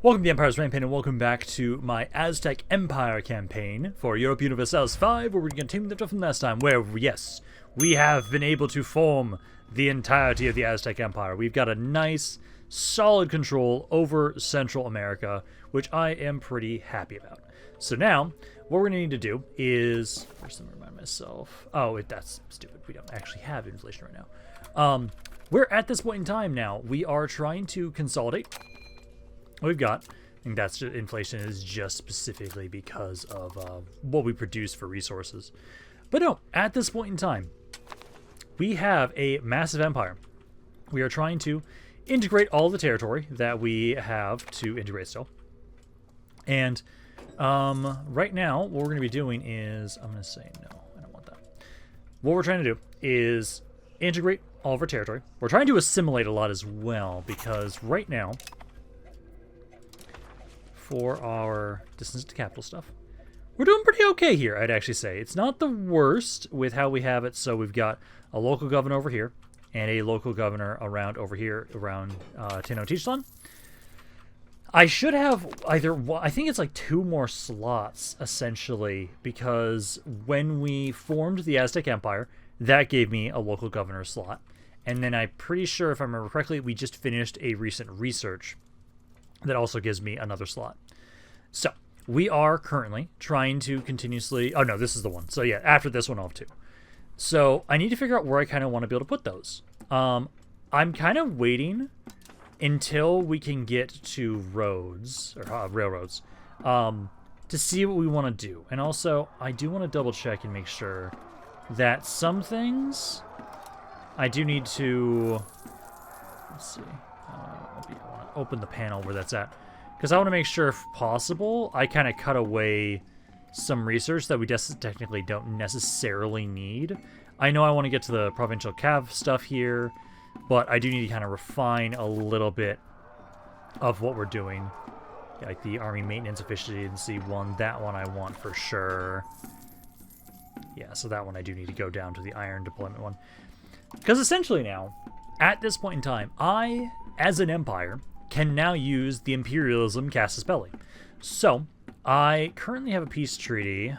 Welcome to the Empire's Rampaned, and welcome back to my Aztec Empire campaign for Europa Universalis V, where we're going to continue the stuff from last time, where, yes, we have been able to form the entirety of the Aztec Empire. We've got a nice, solid control over Central America, which I am pretty happy about. So now, what we're going to need to do is... First, let me remind myself... Oh, that's stupid. We don't actually have inflation right now. We're at this point in time now. We are trying to consolidate we've got. I think that's just, inflation is just specifically because of what we produce for resources. But no, at this point in time, we have a massive empire. We are trying to integrate all the territory that we have to integrate still. And right now, what we're going to be doing is... I'm going to say no, I don't want that. What we're trying to do is integrate all of our territory. We're trying to assimilate a lot as well, because right now... for our distance to capital stuff, we're doing pretty okay here, I'd actually say. It's not the worst with how we have it. So we've got a local governor over here and a local governor around over here around Teotitlan. I should have either, I think it's like 2 more slots essentially, because when we formed the Aztec Empire, that gave me a local governor slot. And then I'm pretty sure, if I remember correctly, we just finished a recent research that also gives me another slot. So, we are currently trying to continuously... Oh, no, this is the one. So, yeah, after this one, I'll have 2. So, I need to figure out where I kind of want to be able to put those. I'm kind of waiting until we can get to roads, or railroads, to see what we want to do. And also, I do want to double check and make sure that some things I do need to... Let's see. I want to open the panel where that's at, because I want to make sure, if possible, I kind of cut away some research that we just technically don't necessarily need. I know I want to get to the provincial cav stuff here, but I do need to kind of refine a little bit of what we're doing, like the army maintenance efficiency one. That one I want for sure. Yeah, so that one I do need to go down to the iron deployment one, because essentially now, at this point in time, I, as an empire, can now use the imperialism casus belli. So, I currently have a peace treaty.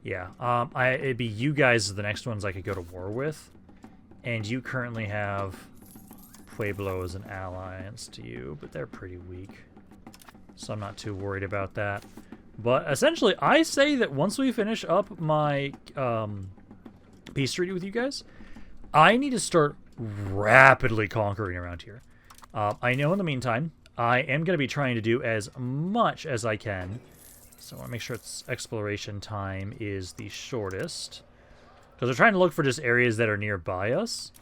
Yeah, it'd be you guys the next ones I could go to war with. And you currently have Pueblo as an alliance to you, but they're pretty weak. So I'm not too worried about that. But essentially, I say that once we finish up my peace treaty with you guys, I need to start rapidly conquering around here. I know in the meantime, I am going to be trying to do as much as I can. So I want to make sure its exploration time is the shortest, because we're trying to look for just areas that are nearby us.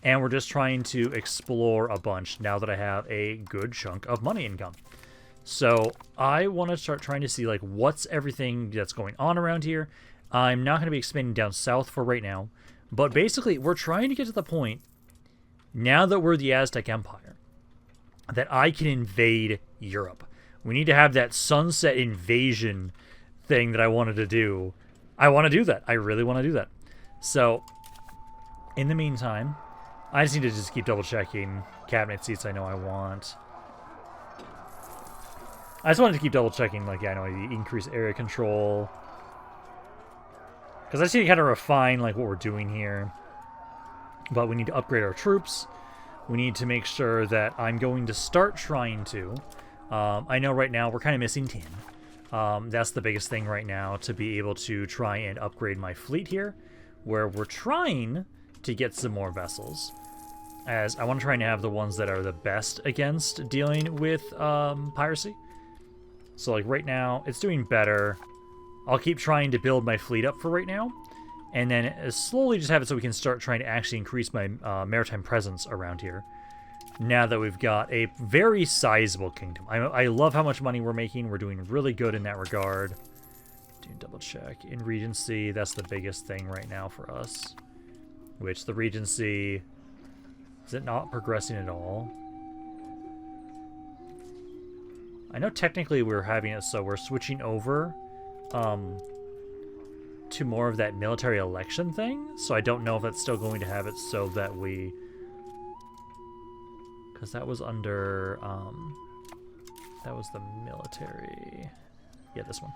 And we're just trying to explore a bunch now that I have a good chunk of money income. So I want to start trying to see, like, what's everything that's going on around here. I'm not going to be expanding down south for right now. But basically, we're trying to get to the point, now that we're the Aztec Empire, that I can invade Europe. We need to have that sunset invasion thing that I wanted to do. I want to do that. I really want to do that. So, in the meantime, I just need to just keep double-checking cabinet seats I know I want. I just wanted to keep double-checking, like, yeah, I know the increased area control. Because I just need to kind of refine, like, what we're doing here. But we need to upgrade our troops. We need to make sure that I'm going to start trying to. I know right now we're kind of missing tin. That's the biggest thing right now, to be able to try and upgrade my fleet here. Where we're trying to get some more vessels. As I want to try and have the ones that are the best against dealing with piracy. So, like, right now, it's doing better. I'll keep trying to build my fleet up for right now, and then slowly just have it so we can start trying to actually increase my maritime presence around here. Now that we've got a very sizable kingdom. I love how much money we're making. We're doing really good in that regard. Double check. In Regency, that's the biggest thing right now for us. Which, the Regency... Is it not progressing at all? I know technically we're having it so we're switching over to more of that military election thing, so I don't know if that's still going to have it so that we... Because that was under That was the military. Yeah, this one.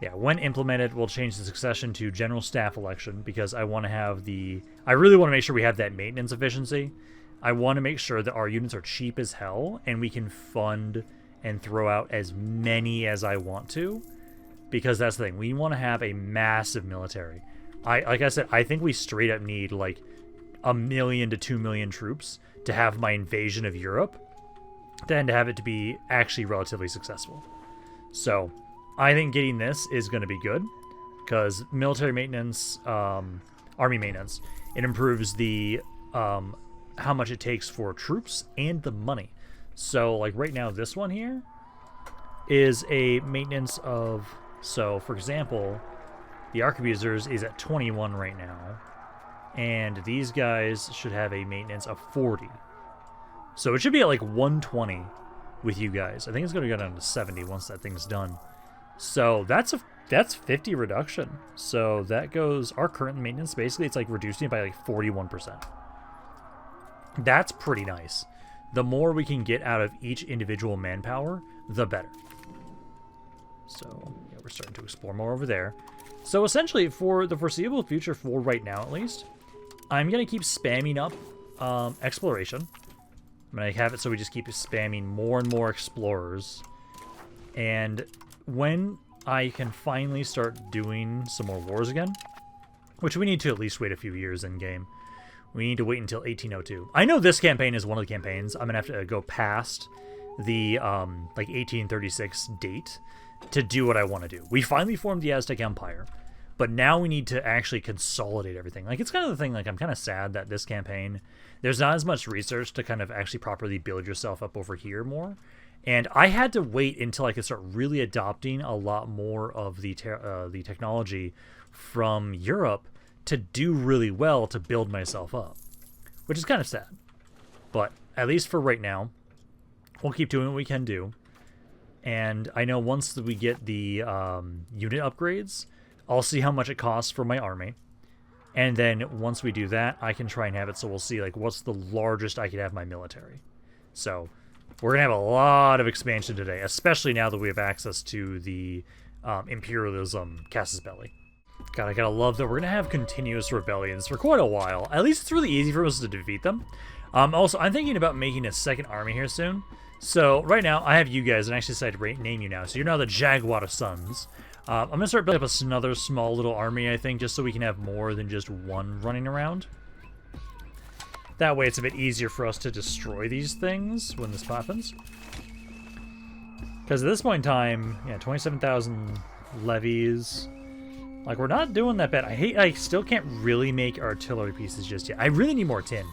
Yeah, when implemented, we'll change the succession to general staff election because I want to have I really want to make sure we have that maintenance efficiency. I want to make sure that our units are cheap as hell and we can fund and throw out as many as I want to, because that's the thing. We want to have a massive military. Like I said, I think we straight up need like 1 million to 2 million troops to have my invasion of Europe, then to have it to be actually relatively successful. So I think getting this is going to be good because military maintenance, army maintenance, it improves the how much it takes for troops and the money. So like right now, this one here is a maintenance of, so for example, the arquebusers is at 21 right now, and these guys should have a maintenance of 40. So it should be at like 120 with you guys. I think it's going to go down to 70 once that thing's done. So that's 50 reduction. So that goes, our current maintenance, basically it's like reducing it by like 41%. That's pretty nice. The more we can get out of each individual manpower, the better. So yeah, we're starting to explore more over there. So essentially, for the foreseeable future, for right now at least, I'm going to keep spamming up exploration. I'm going to have it so we just keep spamming more and more explorers. And when I can finally start doing some more wars again, which we need to at least wait a few years in game. We need to wait until 1802. I know this campaign is one of the campaigns. I'm going to have to go past the like 1836 date to do what I want to do. We finally formed the Aztec Empire, but now we need to actually consolidate everything. Like, it's kind of the thing, like, I'm kind of sad that this campaign, there's not as much research to kind of actually properly build yourself up over here more. And I had to wait until I could start really adopting a lot more of the technology from Europe to do really well to build myself up, which is kind of sad. But at least for right now, we'll keep doing what we can do. And I know once we get the unit upgrades, I'll see how much it costs for my army. And then once we do that, I can try and have it so we'll see like what's the largest I could have my military. So we're going to have a lot of expansion today, especially now that we have access to the imperialism Casus Belli. God, I gotta love that we're going to have continuous rebellions for quite a while. At least it's really easy for us to defeat them. Also, I'm thinking about making a second army here soon. So right now, I have you guys, and I actually decided to name you now. So you're now the Jaguar Sons. I'm going to start building up another small little army, I think, just so we can have more than just one running around. That way it's a bit easier for us to destroy these things when this happens. Because at this point in time, yeah, 27,000 levies. Like, we're not doing that bad. I still can't really make artillery pieces just yet. I really need more tin.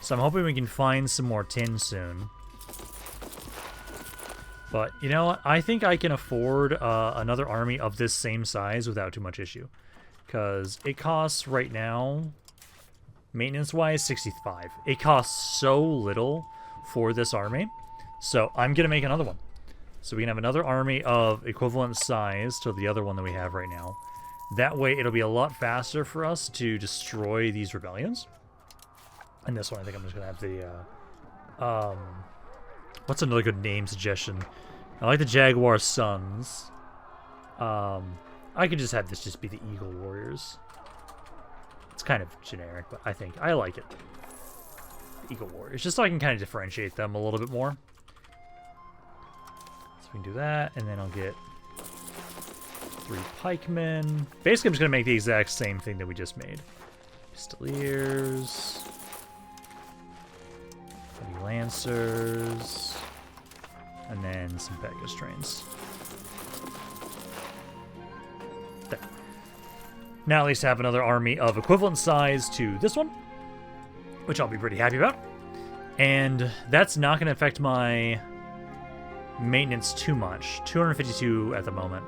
So I'm hoping we can find some more tin soon. But, you know what? I think I can afford another army of this same size without too much issue. Because it costs right now, maintenance-wise, 65. It costs so little for this army. So I'm going to make another one. So we can have another army of equivalent size to the other one that we have right now. That way it'll be a lot faster for us to destroy these rebellions. And this one, I think I'm just going to have the... what's another good name suggestion? I like the Jaguar Sons. I could just have this just be the Eagle Warriors. It's kind of generic, but I think I like it. Eagle Warriors, just so I can kind of differentiate them a little bit more. So we can do that, and then I'll get 3 pikemen. Basically, I'm just going to make the exact same thing that we just made. Pistoliers. Heavy Lancers. And then some Pegasus trains. There. Now at least have another army of equivalent size to this one, which I'll be pretty happy about. And that's not going to affect my maintenance too much. 252 at the moment.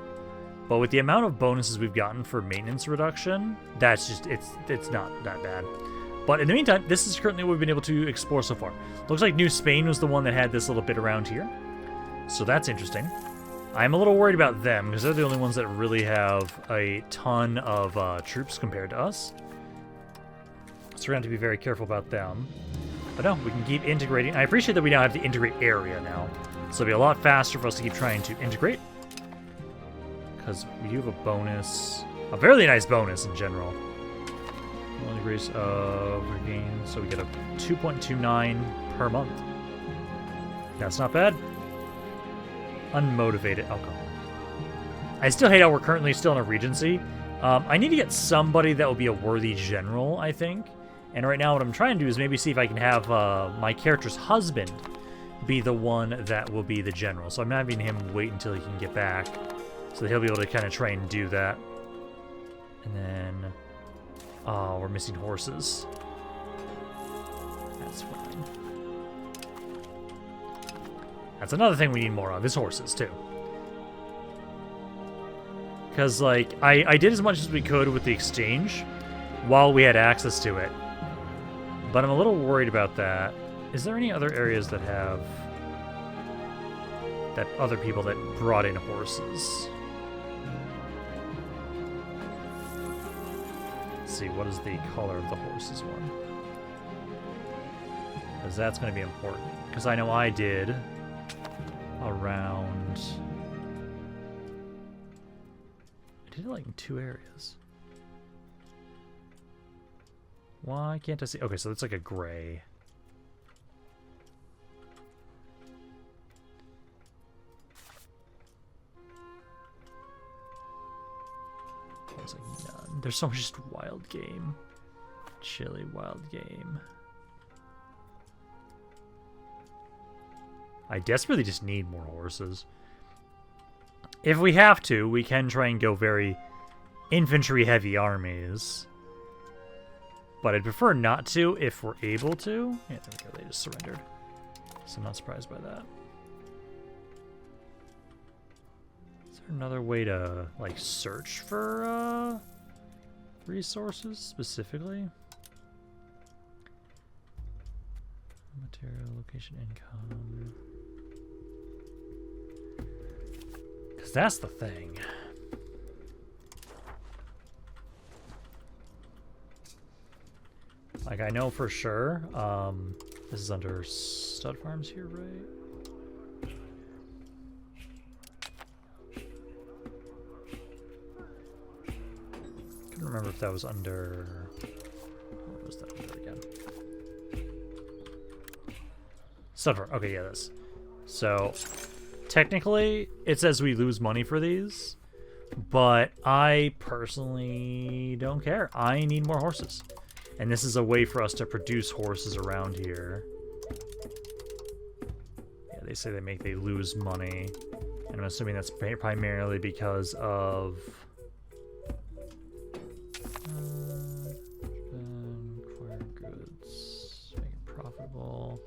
But with the amount of bonuses we've gotten for maintenance reduction, that's just, it's not that bad. But in the meantime, this is currently what we've been able to explore so far. Looks like New Spain was the one that had this little bit around here. So that's interesting. I'm a little worried about them, because they're the only ones that really have a ton of troops compared to us. So we're going to have to be very careful about them. But no, we can keep integrating. I appreciate that we now have the integrate area now. So it'll be a lot faster for us to keep trying to integrate. Because we do have a bonus. A fairly nice bonus in general. 1 degrees of gain. So we get a 2.29 per month. That's not bad. Unmotivated alcohol. I still hate how we're currently still in a regency. I need to get somebody that will be a worthy general, I think. And right now what I'm trying to do is maybe see if I can have my character's husband be the one that will be the general. So I'm having him wait until he can get back so that he'll be able to kind of try and do that. And then... oh, we're missing horses. That's fine. That's another thing we need more of, is horses, too. Because, like, I did as much as we could with the exchange while we had access to it. But I'm a little worried about that. Is there any other areas that have... that other people that brought in horses? Let's see, what is the color of the horses one? Because that's going to be important. Because I know I did around... I did it like in 2 areas. Why can't I see? Okay, so it's like a gray. There's like none. There's so much just wild game. Chili wild game. I desperately just need more horses. If we have to, we can try and go very infantry-heavy armies. But I'd prefer not to if we're able to. Yeah, there we go. They just surrendered. So I'm not surprised by that. Is there another way to, like, search for resources specifically? Material, location, income. Because that's the thing. Like, I know for sure, this is under stud farms here, right? I couldn't remember if that was under... what was that under again? Stud farm. Okay, yeah, this. So, technically, it says we lose money for these, but I personally don't care. I need more horses. And this is a way for us to produce horses around here. Yeah, they say they lose money. And I'm assuming that's primarily because of... acquire goods. Make it profitable.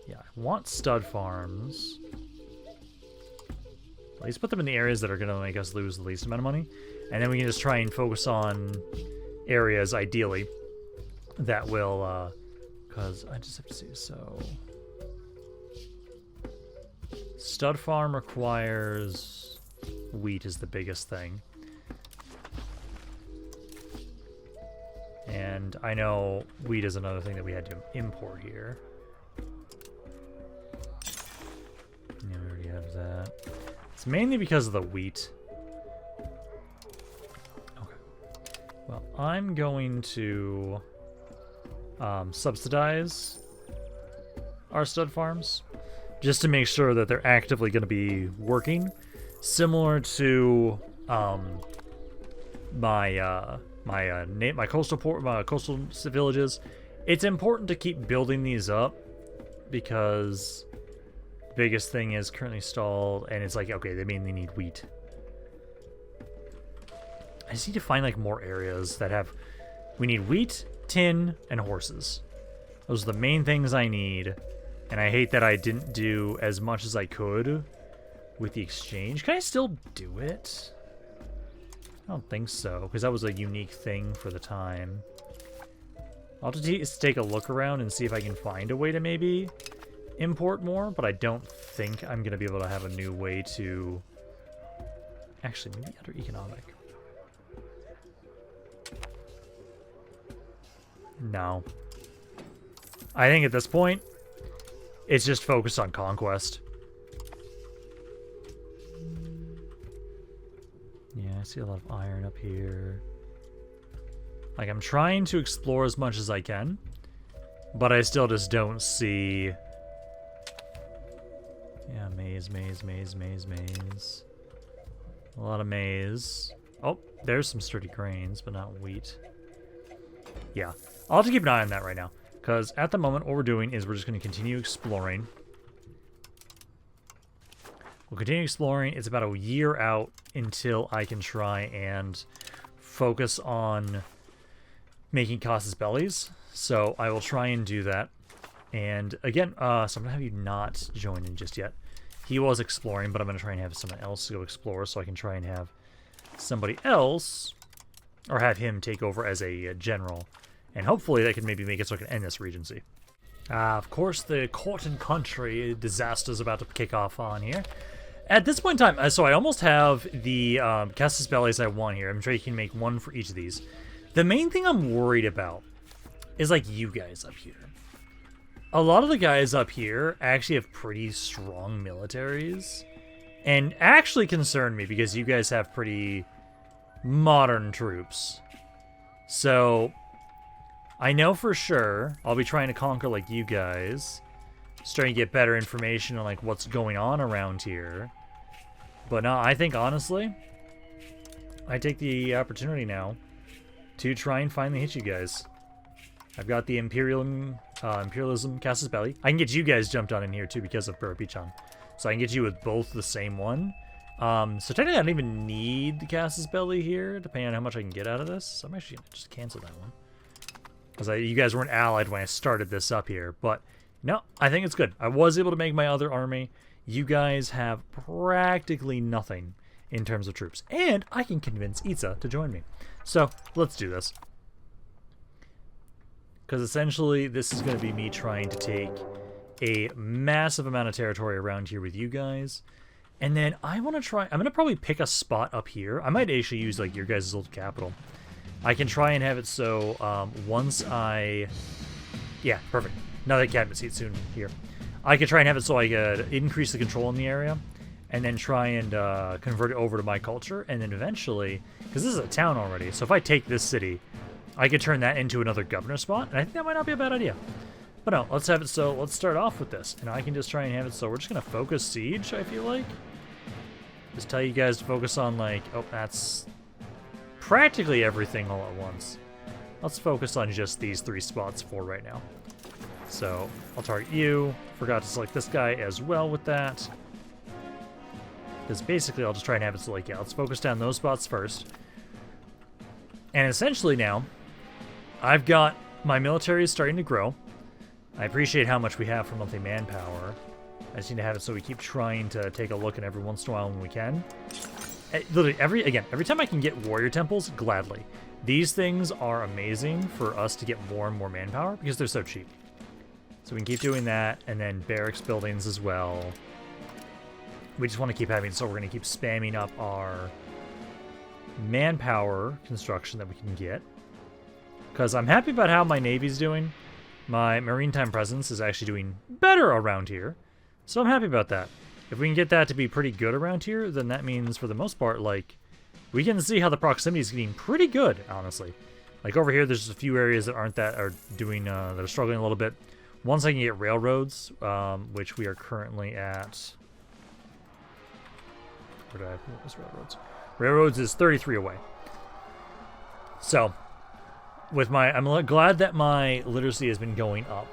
Yeah, I want stud farms. At least put them in the areas that are going to make us lose the least amount of money. And then we can just try and focus on areas, ideally, that will, because I just have to see, so... Stud farm requires wheat is the biggest thing. And I know wheat is another thing that we had to import here. Yeah, we already have that. It's mainly because of the wheat. Well, I'm going to subsidize our stud farms just to make sure that they're actively going to be working, similar to my coastal villages. It's important to keep building these up because the biggest thing is currently stalled, and it's like, okay, they mainly need wheat. I just need to find, like, more areas that have... We need wheat, tin, and horses. Those are the main things I need. And I hate that I didn't do as much as I could with the exchange. Can I still do it? I don't think so, because that was a unique thing for the time. I'll just take a look around and see if I can find a way to maybe import more, but I don't think I'm going to be able to have a new way to... Actually, maybe under economic. No. I think at this point, it's just focused on conquest. Yeah, I see a lot of iron up here. Like, I'm trying to explore as much as I can, but I still just don't see... Yeah, maize. A lot of maize. Oh, there's some sturdy grains, but not wheat. Yeah, I'll have to keep an eye on that right now, because at the moment, what we're doing is we're just going to continue exploring. We'll continue exploring. It's about a year out until I can try and focus on making Casus Bellis. So I will try and do that. And again, so I'm going to have you not join in just yet. He was exploring, but I'm going to try and have someone else go explore so I can try and have somebody else, or have him take over as a general. And hopefully that can maybe make it so I can end this regency. Of course, the court and country disaster is about to kick off on here. At this point in time, so I almost have the Casus Bellis I want here. I'm sure you can make one for each of these. The main thing I'm worried about is, like, you guys up here. A lot of the guys up here actually have pretty strong militaries, and actually concern me because you guys have pretty modern troops. So I know for sure I'll be trying to conquer, like, you guys, starting to get better information on, like, what's going on around here. But no, I think honestly, I take the opportunity now to try and finally hit you guys. I've got the Imperialism Casus Belli. I can get you guys jumped on in here too because of Burapichan. So I can get you with both the same one. So technically I don't even need the Casus Belli here, depending on how much I can get out of this. So I'm actually going to just cancel that one. Because you guys weren't allied when I started this up here. But no, I think it's good. I was able to make my other army. You guys have practically nothing in terms of troops. And I can convince Itza to join me. So let's do this. Because essentially, this is going to be me trying to take a massive amount of territory around here with you guys. And then I want to try... I'm going to probably pick a spot up here. I might actually use, like, your guys' old capital. I can try and have it so once I... Yeah, perfect. Another cabinet seat soon here. I can try and have it so I could increase the control in the area. And then try and convert it over to my culture. And then eventually... Because this is a town already. So if I take this city... I could turn that into another governor spot, and I think that might not be a bad idea. But no, let's have it so, let's start off with this, and I can just try and have it so we're just going to focus siege, I feel like. Just tell you guys to focus on, like, oh, that's practically everything all at once. Let's focus on just these 3 spots for right now. So, I'll target you. Forgot to select this guy as well with that. Because basically I'll just try and have it so, like, yeah, let's focus down those spots first. And essentially now, I've got my military is starting to grow. I appreciate how much we have for monthly manpower. I just need to have it so we keep trying to take a look at every once in a while when we can. Literally, every time I can get warrior temples, gladly. These things are amazing for us to get more and more manpower because they're so cheap. So we can keep doing that, and then barracks buildings as well. We just want to keep having, so we're going to keep spamming up our manpower construction that we can get. Because I'm happy about how my Navy's doing. My maritime presence is actually doing better around here. So I'm happy about that. If we can get that to be pretty good around here, then that means for the most part, like, we can see how the proximity is getting pretty good, honestly. Like over here, there's just a few areas that aren't that are doing that are struggling a little bit. Once I can get railroads, which we are currently at. Where did I put this railroads? Railroads is 33 away. So, with my, I'm glad that my literacy has been going up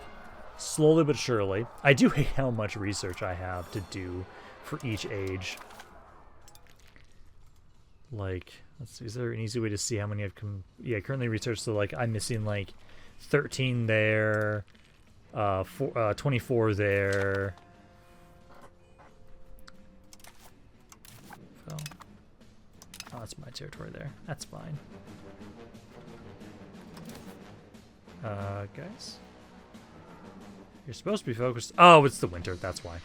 slowly but surely. I do hate how much research I have to do for each age. Like, let's see, is there an easy way to see how many I've currently researched? So, like, I'm missing like 13 there, 24 there. So, oh, that's my territory there. That's fine. Guys, you're supposed to be focused. Oh, it's the winter. That's why.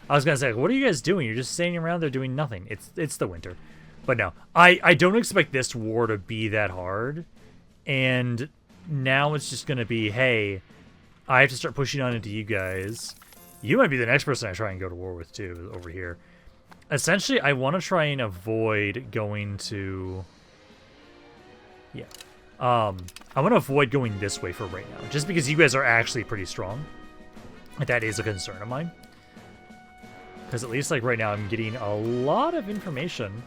I was gonna say, what are you guys doing? You're just standing around there doing nothing. It's the winter. But no, I don't expect this war to be that hard. And now it's just going to be, hey, I have to start pushing on into you guys. You might be the next person I try and go to war with, too, over here. Essentially, I want to try and avoid going to... Yeah. I want to avoid going this way for right now, just because you guys are actually pretty strong. That is a concern of mine. Because at least, like, right now, I'm getting a lot of information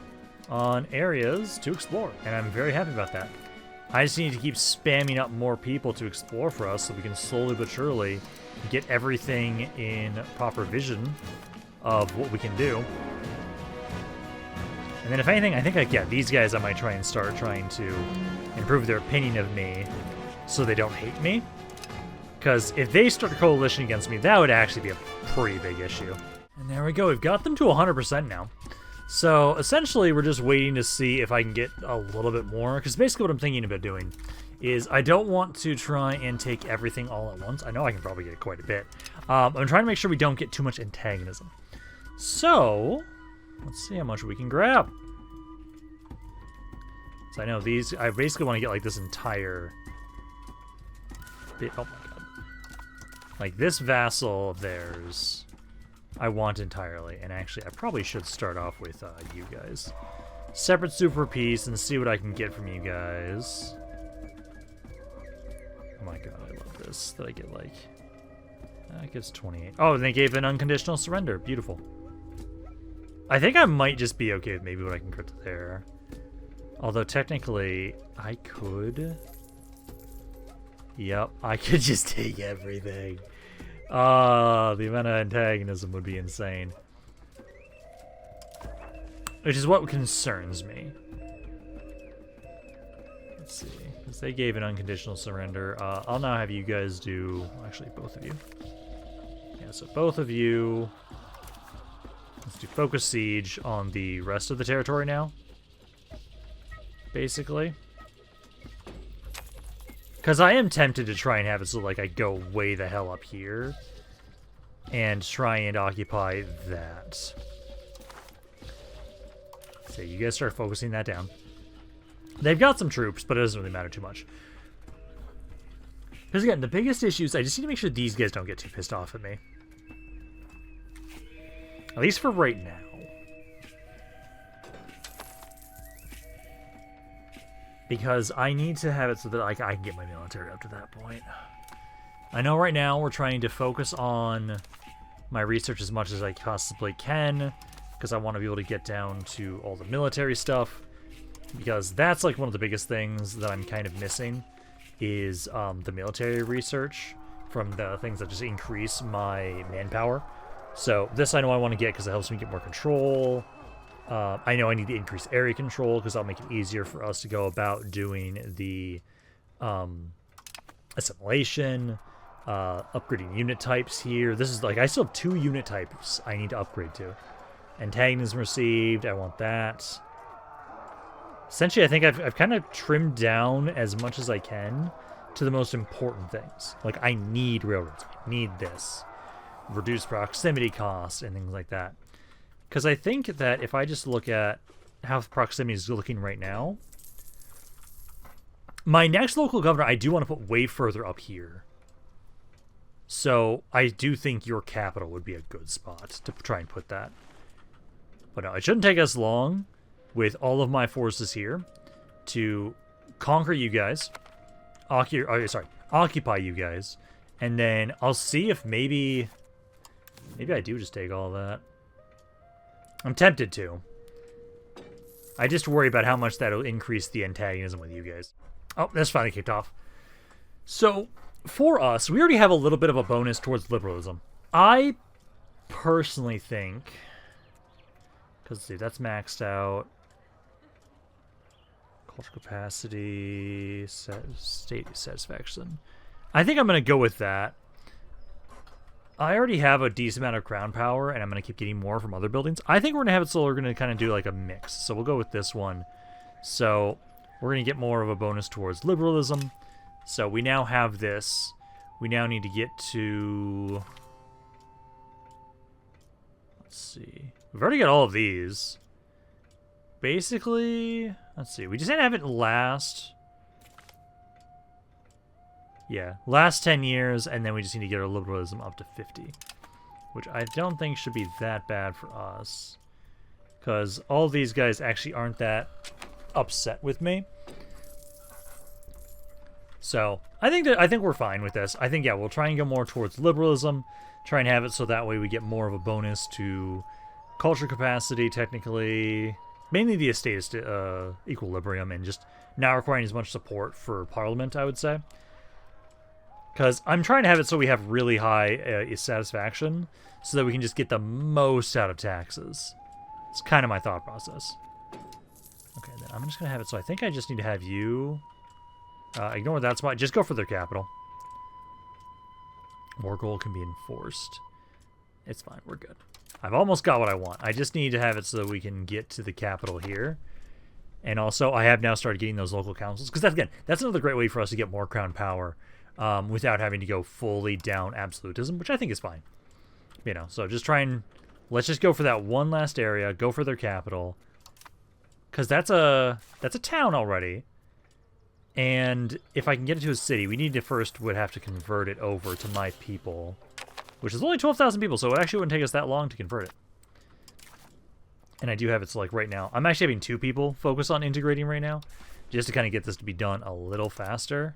on areas to explore, and I'm very happy about that. I just need to keep spamming up more people to explore for us so we can slowly but surely get everything in proper vision of what we can do. And then if anything, I think, like, yeah, these guys I might try and start trying to improve their opinion of me so they don't hate me. Because if they start a coalition against me, that would actually be a pretty big issue. And there we go, we've got them to 100% now. So, essentially, we're just waiting to see if I can get a little bit more, because basically what I'm thinking about doing is I don't want to try and take everything all at once. I know I can probably get quite a bit. I'm trying to make sure we don't get too much antagonism. So, let's see how much we can grab. So I know these, I basically want to get like this entire bit, oh my god. Like this vassal of theirs, I want entirely, and actually I probably should start off with you guys. Separate super piece and see what I can get from you guys. Oh my god, I love this, that I get like, that gives 28. Oh, and they gave an unconditional surrender, beautiful. I think I might just be okay with maybe what I can crypt there. Although technically, I could... Yep, I could just take everything. The amount of antagonism would be insane. Which is what concerns me. Let's see, because they gave an unconditional surrender. I'll now have you guys do... Actually, both of you. Yeah, so both of you... Let's do focus siege on the rest of the territory now. Basically. Because I am tempted to try and have it so like I go way the hell up here. And try and occupy that. So you guys start focusing that down. They've got some troops, but it doesn't really matter too much. Because again, the biggest issue is I just need to make sure these guys don't get too pissed off at me. At least for right now. Because I need to have it so that I can get my military up to that point. I know right now we're trying to focus on my research as much as I possibly can. Because I want to be able to get down to all the military stuff. Because that's like one of the biggest things that I'm kind of missing. Is the military research from the things that just increase my manpower. So this I know I want to get because it helps me get more control. I know I need to increase area control because that'll make it easier for us to go about doing the assimilation, upgrading unit types here. This is like, I still have 2 unit types I need to upgrade to. Antagonism received, I want that. Essentially, I think I've kind of trimmed down as much as I can to the most important things. Like, I need railroads, I need this. Reduce proximity cost and things like that. Because I think that if I just look at how proximity is looking right now, my next local governor I do want to put way further up here. So I do think your capital would be a good spot to try and put that. But no, it shouldn't take us long with all of my forces here to conquer you guys, occupy you guys, and then I'll see if maybe I do just take all that. I'm tempted to. I just worry about how much that'll increase the antagonism with you guys. Oh, that's finally kicked off. So, for us, we already have a little bit of a bonus towards liberalism. I personally think... Because, let's see, that's maxed out. Cultural capacity, state satisfaction. I think I'm going to go with that. I already have a decent amount of crown power, and I'm going to keep getting more from other buildings. I think we're going to have it so we're going to kind of do like a mix. So we'll go with this one. So we're going to get more of a bonus towards liberalism. So we now have this. We now need to get to... Let's see. We've already got all of these. Basically, let's see. We just had to have it last. Yeah, last 10 years, and then we just need to get our liberalism up to 50. Which I don't think should be that bad for us. Because all these guys actually aren't that upset with me. So, I think we're fine with this. I think, yeah, we'll try and go more towards liberalism. Try and have it so that way we get more of a bonus to culture capacity, technically. Mainly the estate equilibrium, and just not requiring as much support for parliament, I would say. Because I'm trying to have it so we have really high satisfaction, so that we can just get the most out of taxes. It's kind of my thought process. Okay, then I'm just going to have it so I think I just need to have you... ignore that spot. Just go for their capital. War goal can be enforced. It's fine. We're good. I've almost got what I want. I just need to have it so that we can get to the capital here. And also, I have now started getting those local councils. Because, again, that's another great way for us to get more crown power without having to go fully down absolutism, which I think is fine. You know, so just try and... Let's just go for that one last area. Go for their capital. Because that's a town already. And if I can get it to a city, we need to first would have to convert it over to my people. Which is only 12,000 people, so it actually wouldn't take us that long to convert it. And I do have it, so like right now, I'm actually having 2 people focus on integrating right now. Just to kind of get this to be done a little faster.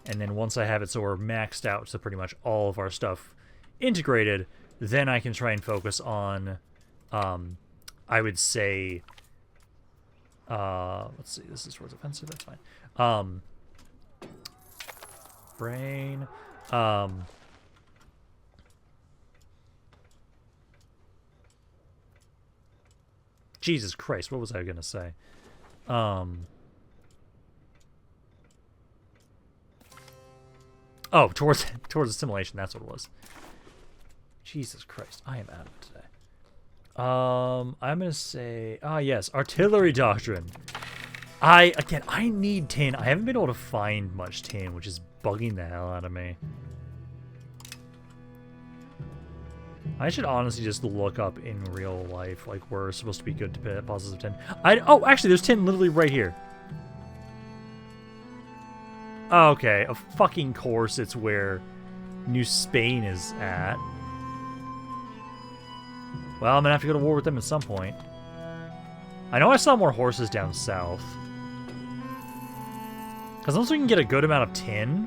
And then once I have it so we're maxed out to pretty much all of our stuff integrated, then I can try and focus on, I would say... let's see, this is towards offensive, that's fine. Brain, Jesus Christ, what was I gonna say? Oh, towards assimilation, that's what it was. Jesus Christ, I am out of it today. I'm gonna say, yes, artillery doctrine. I need tin. I haven't been able to find much tin, which is bugging the hell out of me. I should honestly just look up in real life, like, we're supposed to be good to deposits of tin. Oh, actually, there's tin literally right here. Okay, of fucking course it's where New Spain is at. Well, I'm gonna have to go to war with them at some point. I know I saw more horses down south. Because once we can get a good amount of tin,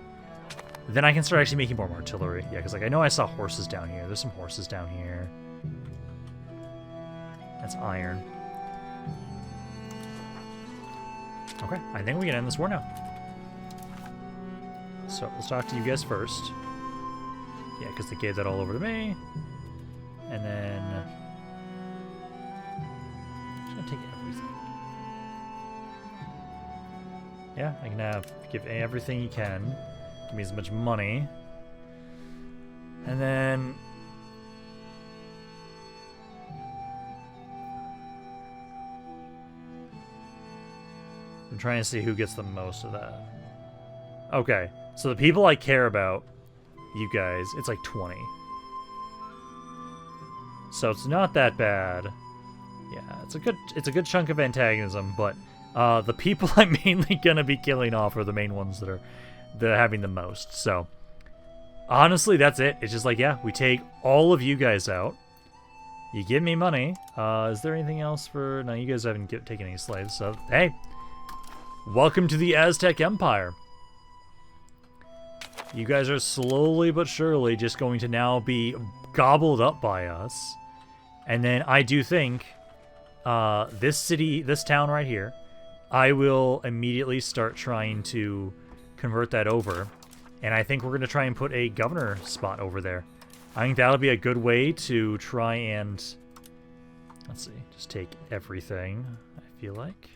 then I can start actually making more artillery. Yeah, because like I know I saw horses down here. There's some horses down here. That's iron. Okay, I think we can end this war now. So, let's talk to you guys first. Yeah, because they gave that all over to me. And then... I'm just gonna take everything. Yeah, I can give everything you can. Give me as much money. And then... I'm trying to see who gets the most of that. Okay, so the people I care about, you guys, it's like 20. So it's not that bad. Yeah, it's a good chunk of antagonism, but the people I'm mainly gonna be killing off are the main ones that are having the most. So honestly, that's it. It's just like, yeah, we take all of you guys out. You give me money. Is there anything else for... No, you guys haven't taken any slaves, so hey, welcome to the Aztec Empire. You guys are slowly but surely just going to now be gobbled up by us. And then I do think this town right here, I will immediately start trying to convert that over. And I think we're going to try and put a governor spot over there. I think that'll be a good way to try and... Let's see, just take everything, I feel like.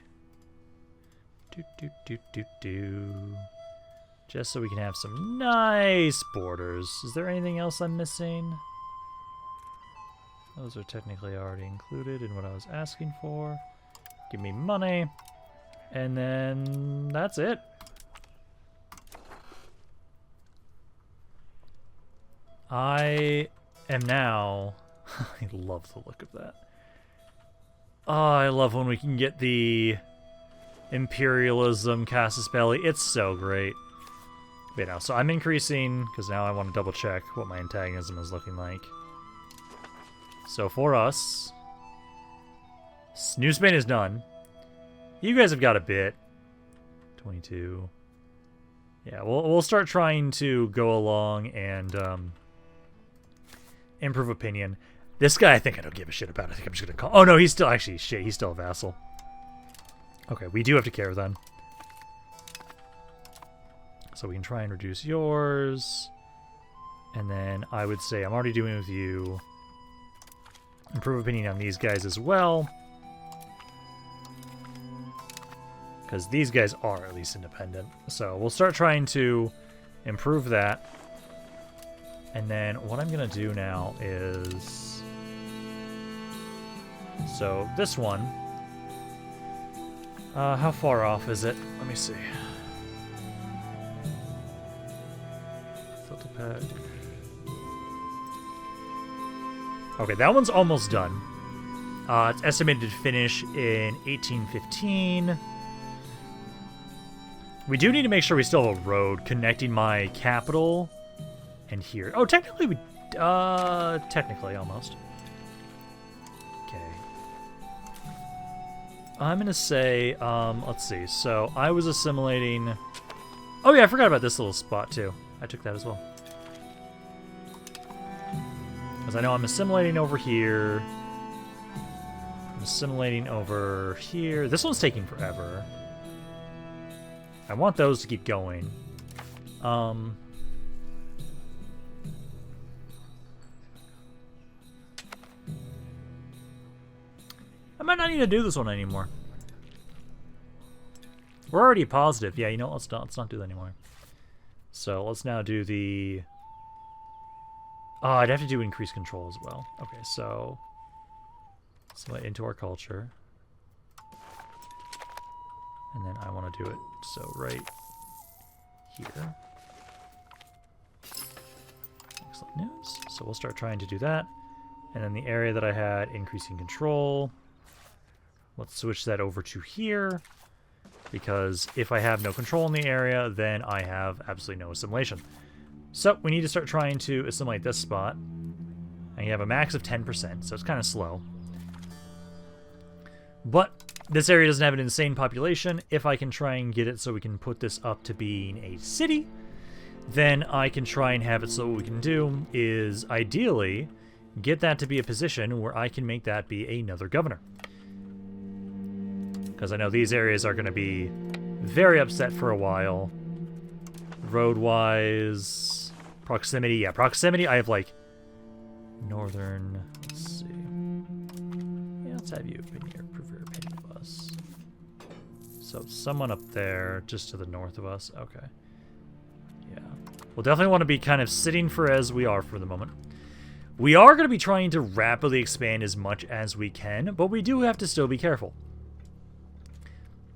Just so we can have some nice borders. Is there anything else I'm missing? Those are technically already included in what I was asking for. Give me money. And then that's it. I am now... I love the look of that. Oh, I love when we can get the imperialism, casus belli. It's so great. But, you know, so I'm increasing, because now I want to double check what my antagonism is looking like. So for us, New Spain is done. You guys have got a bit. 22. Yeah, we'll start trying to go along and improve opinion. This guy, I think I don't give a shit about. I think I'm just gonna call. Oh no, he's still actually shit. He's still a vassal. Okay, we do have to care then. So we can try and reduce yours, and then I would say I'm already doing with you. Improve opinion on these guys as well, because these guys are at least independent. So we'll start trying to improve that. And then what I'm going to do now is... So this one... how far off is it? Let me see. Filter pack. Okay, that one's almost done. It's estimated to finish in 1815. We do need to make sure we still have a road connecting my capital and here. Oh, technically we... technically, almost. Okay. I'm gonna say, let's see. So, I was assimilating... Oh yeah, I forgot about this little spot, too. I took that as well. Because I know I'm assimilating over here. I'm assimilating over here. This one's taking forever. I want those to keep going. I might not need to do this one anymore. We're already positive. Yeah, you know what? Let's not do that anymore. So let's now do the... Oh, I'd have to do increased control as well. Okay, so... into our culture. And then I want to do it, so right here. Excellent news. So we'll start trying to do that. And then the area that I had, increasing control. Let's switch that over to here. Because if I have no control in the area, then I have absolutely no assimilation. So we need to start trying to assimilate this spot. And you have a max of 10%, so it's kind of slow. But this area doesn't have an insane population. If I can try and get it so we can put this up to being a city, then I can try and have it so what we can do is ideally get that to be a position where I can make that be another governor. Because I know these areas are going to be very upset for a while. Road-wise, proximity. Yeah, proximity, I have like northern, let's see. Yeah, let's have you in here, prove your opinion of us. So someone up there, just to the north of us. Okay. Yeah. We'll definitely want to be kind of sitting for as we are for the moment. We are going to be trying to rapidly expand as much as we can, but we do have to still be careful.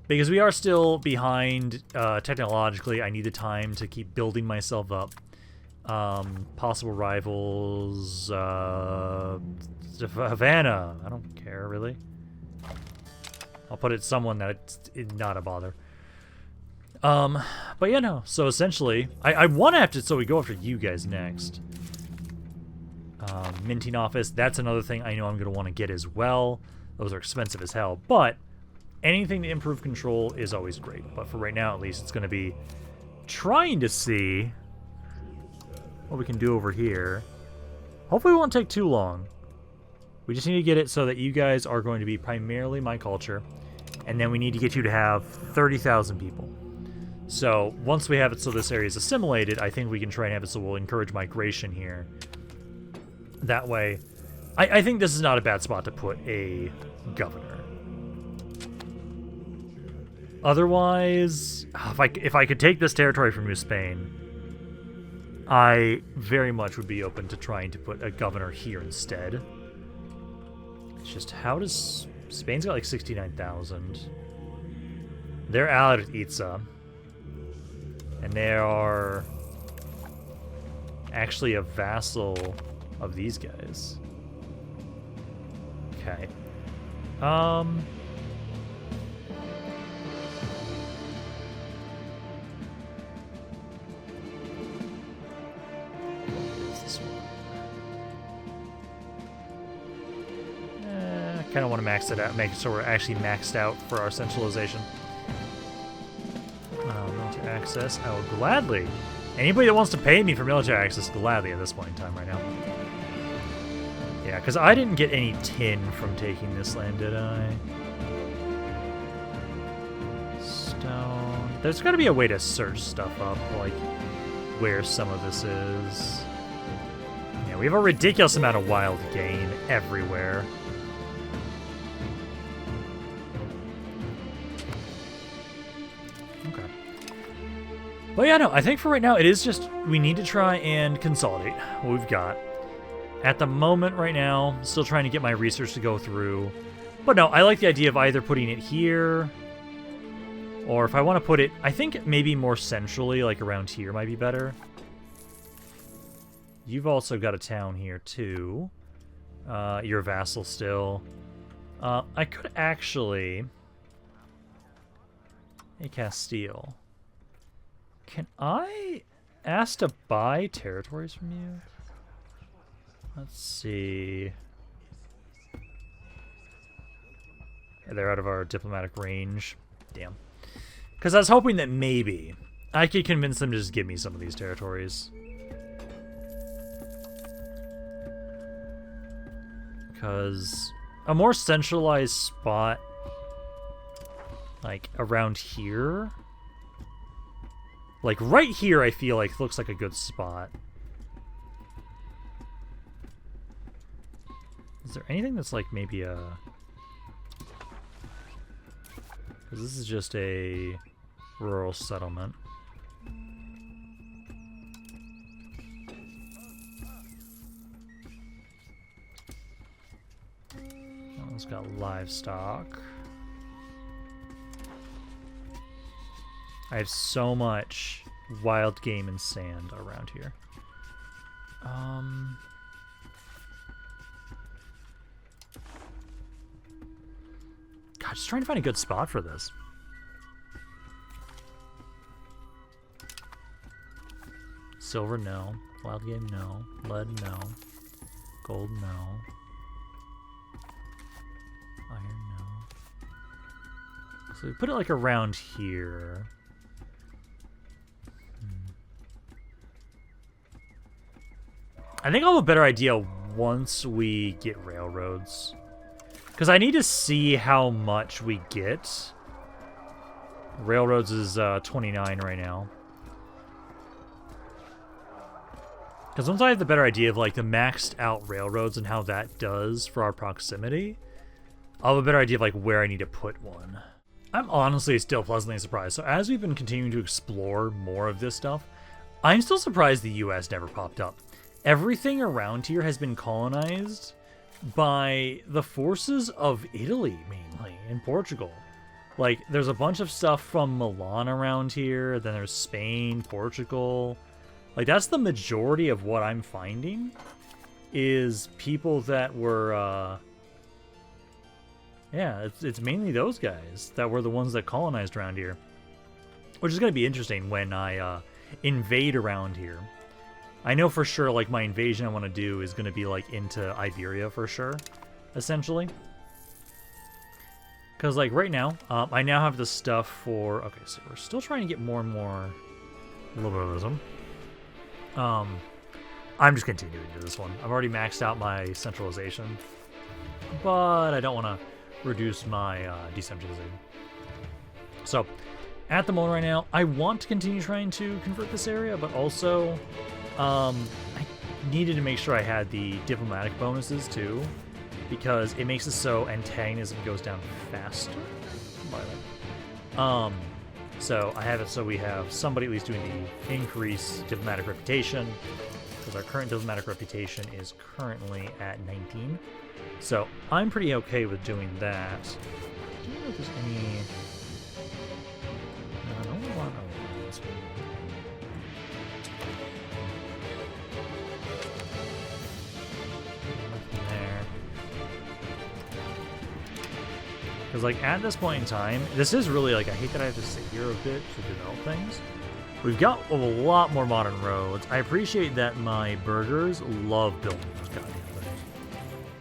Because we are still behind technologically. I need the time to keep building myself up. Possible rivals, Havana. I don't care, really. I'll put it someone that's not a bother. But yeah, no. So essentially, I want to have to, so we go after you guys next. Minting office, that's another thing I know I'm going to want to get as well. Those are expensive as hell, but anything to improve control is always great. But for right now, at least, it's going to be trying to see what we can do over here. Hopefully it won't take too long. We just need to get it so that you guys are going to be primarily my culture. And then we need to get you to have 30,000 people. So once we have it so this area is assimilated, I think we can try and have it so we'll encourage migration here. That way, I think this is not a bad spot to put a governor. Otherwise, if I could take this territory from New Spain, I very much would be open to trying to put a governor here instead. It's just, how does... Spain's got like 69,000. They're allied with Itza. And they are actually a vassal of these guys. Okay. Kind of want to max it out, make sure we're actually maxed out for our centralization. Military access, I will gladly. Anybody that wants to pay me for military access, gladly at this point in time right now. Yeah, because I didn't get any tin from taking this land, did I? Stone. There's got to be a way to search stuff up, like where some of this is. Yeah, we have a ridiculous amount of wild game everywhere. Okay. But yeah, no, I think for right now, it is just, we need to try and consolidate what we've got. At the moment right now, still trying to get my research to go through. But no, I like the idea of either putting it here, or if I want to put it, I think maybe more centrally, like around here might be better. You've also got a town here too. You're a vassal still. I could actually... Hey, Castile. Can I ask to buy territories from you? Let's see. Yeah, they're out of our diplomatic range. Damn. Because I was hoping that maybe I could convince them to just give me some of these territories. Because a more centralized spot, like around here, like right here, I feel like looks like a good spot. Is there anything that's like maybe a... Because this is just a rural settlement. That one's got livestock. I have so much wild game and sand around here. God, just trying to find a good spot for this. Silver, no. Wild game, no. Lead, no. Gold, no. Iron, no. So we put it like around here. I think I'll have a better idea once we get railroads. Because I need to see how much we get. Railroads is 29 right now. Because once I have the better idea of like the maxed out railroads and how that does for our proximity, I'll have a better idea of like where I need to put one. I'm honestly still pleasantly surprised. So as we've been continuing to explore more of this stuff, I'm still surprised the US never popped up. Everything around here has been colonized by the forces of Italy, mainly, and Portugal. Like, there's a bunch of stuff from Milan around here, then there's Spain, Portugal. Like, that's the majority of what I'm finding, is people that were, yeah, it's mainly those guys that were the ones that colonized around here. Which is going to be interesting when I invade around here. I know for sure, like, my invasion I want to do is going to be, like, into Iberia for sure, essentially. Because, like, right now, I now have the stuff for... Okay, so we're still trying to get more and more liberalism. I'm just continuing to do this one. I've already maxed out my centralization, but I don't want to reduce my decentralization. So, at the moment right now, I want to continue trying to convert this area, but also... I needed to make sure I had the diplomatic bonuses too, because it makes it so antagonism goes down faster. So I have it so we have somebody at least doing the increase diplomatic reputation, because our current diplomatic reputation is currently at 19. So I'm pretty okay with doing that. Do you know if there's any... No, I don't want this one. Because, like, at this point in time, this is really, like, I hate that I have to sit here a bit to develop things. We've got a lot more modern roads. I appreciate that my burghers love building those goddamn things.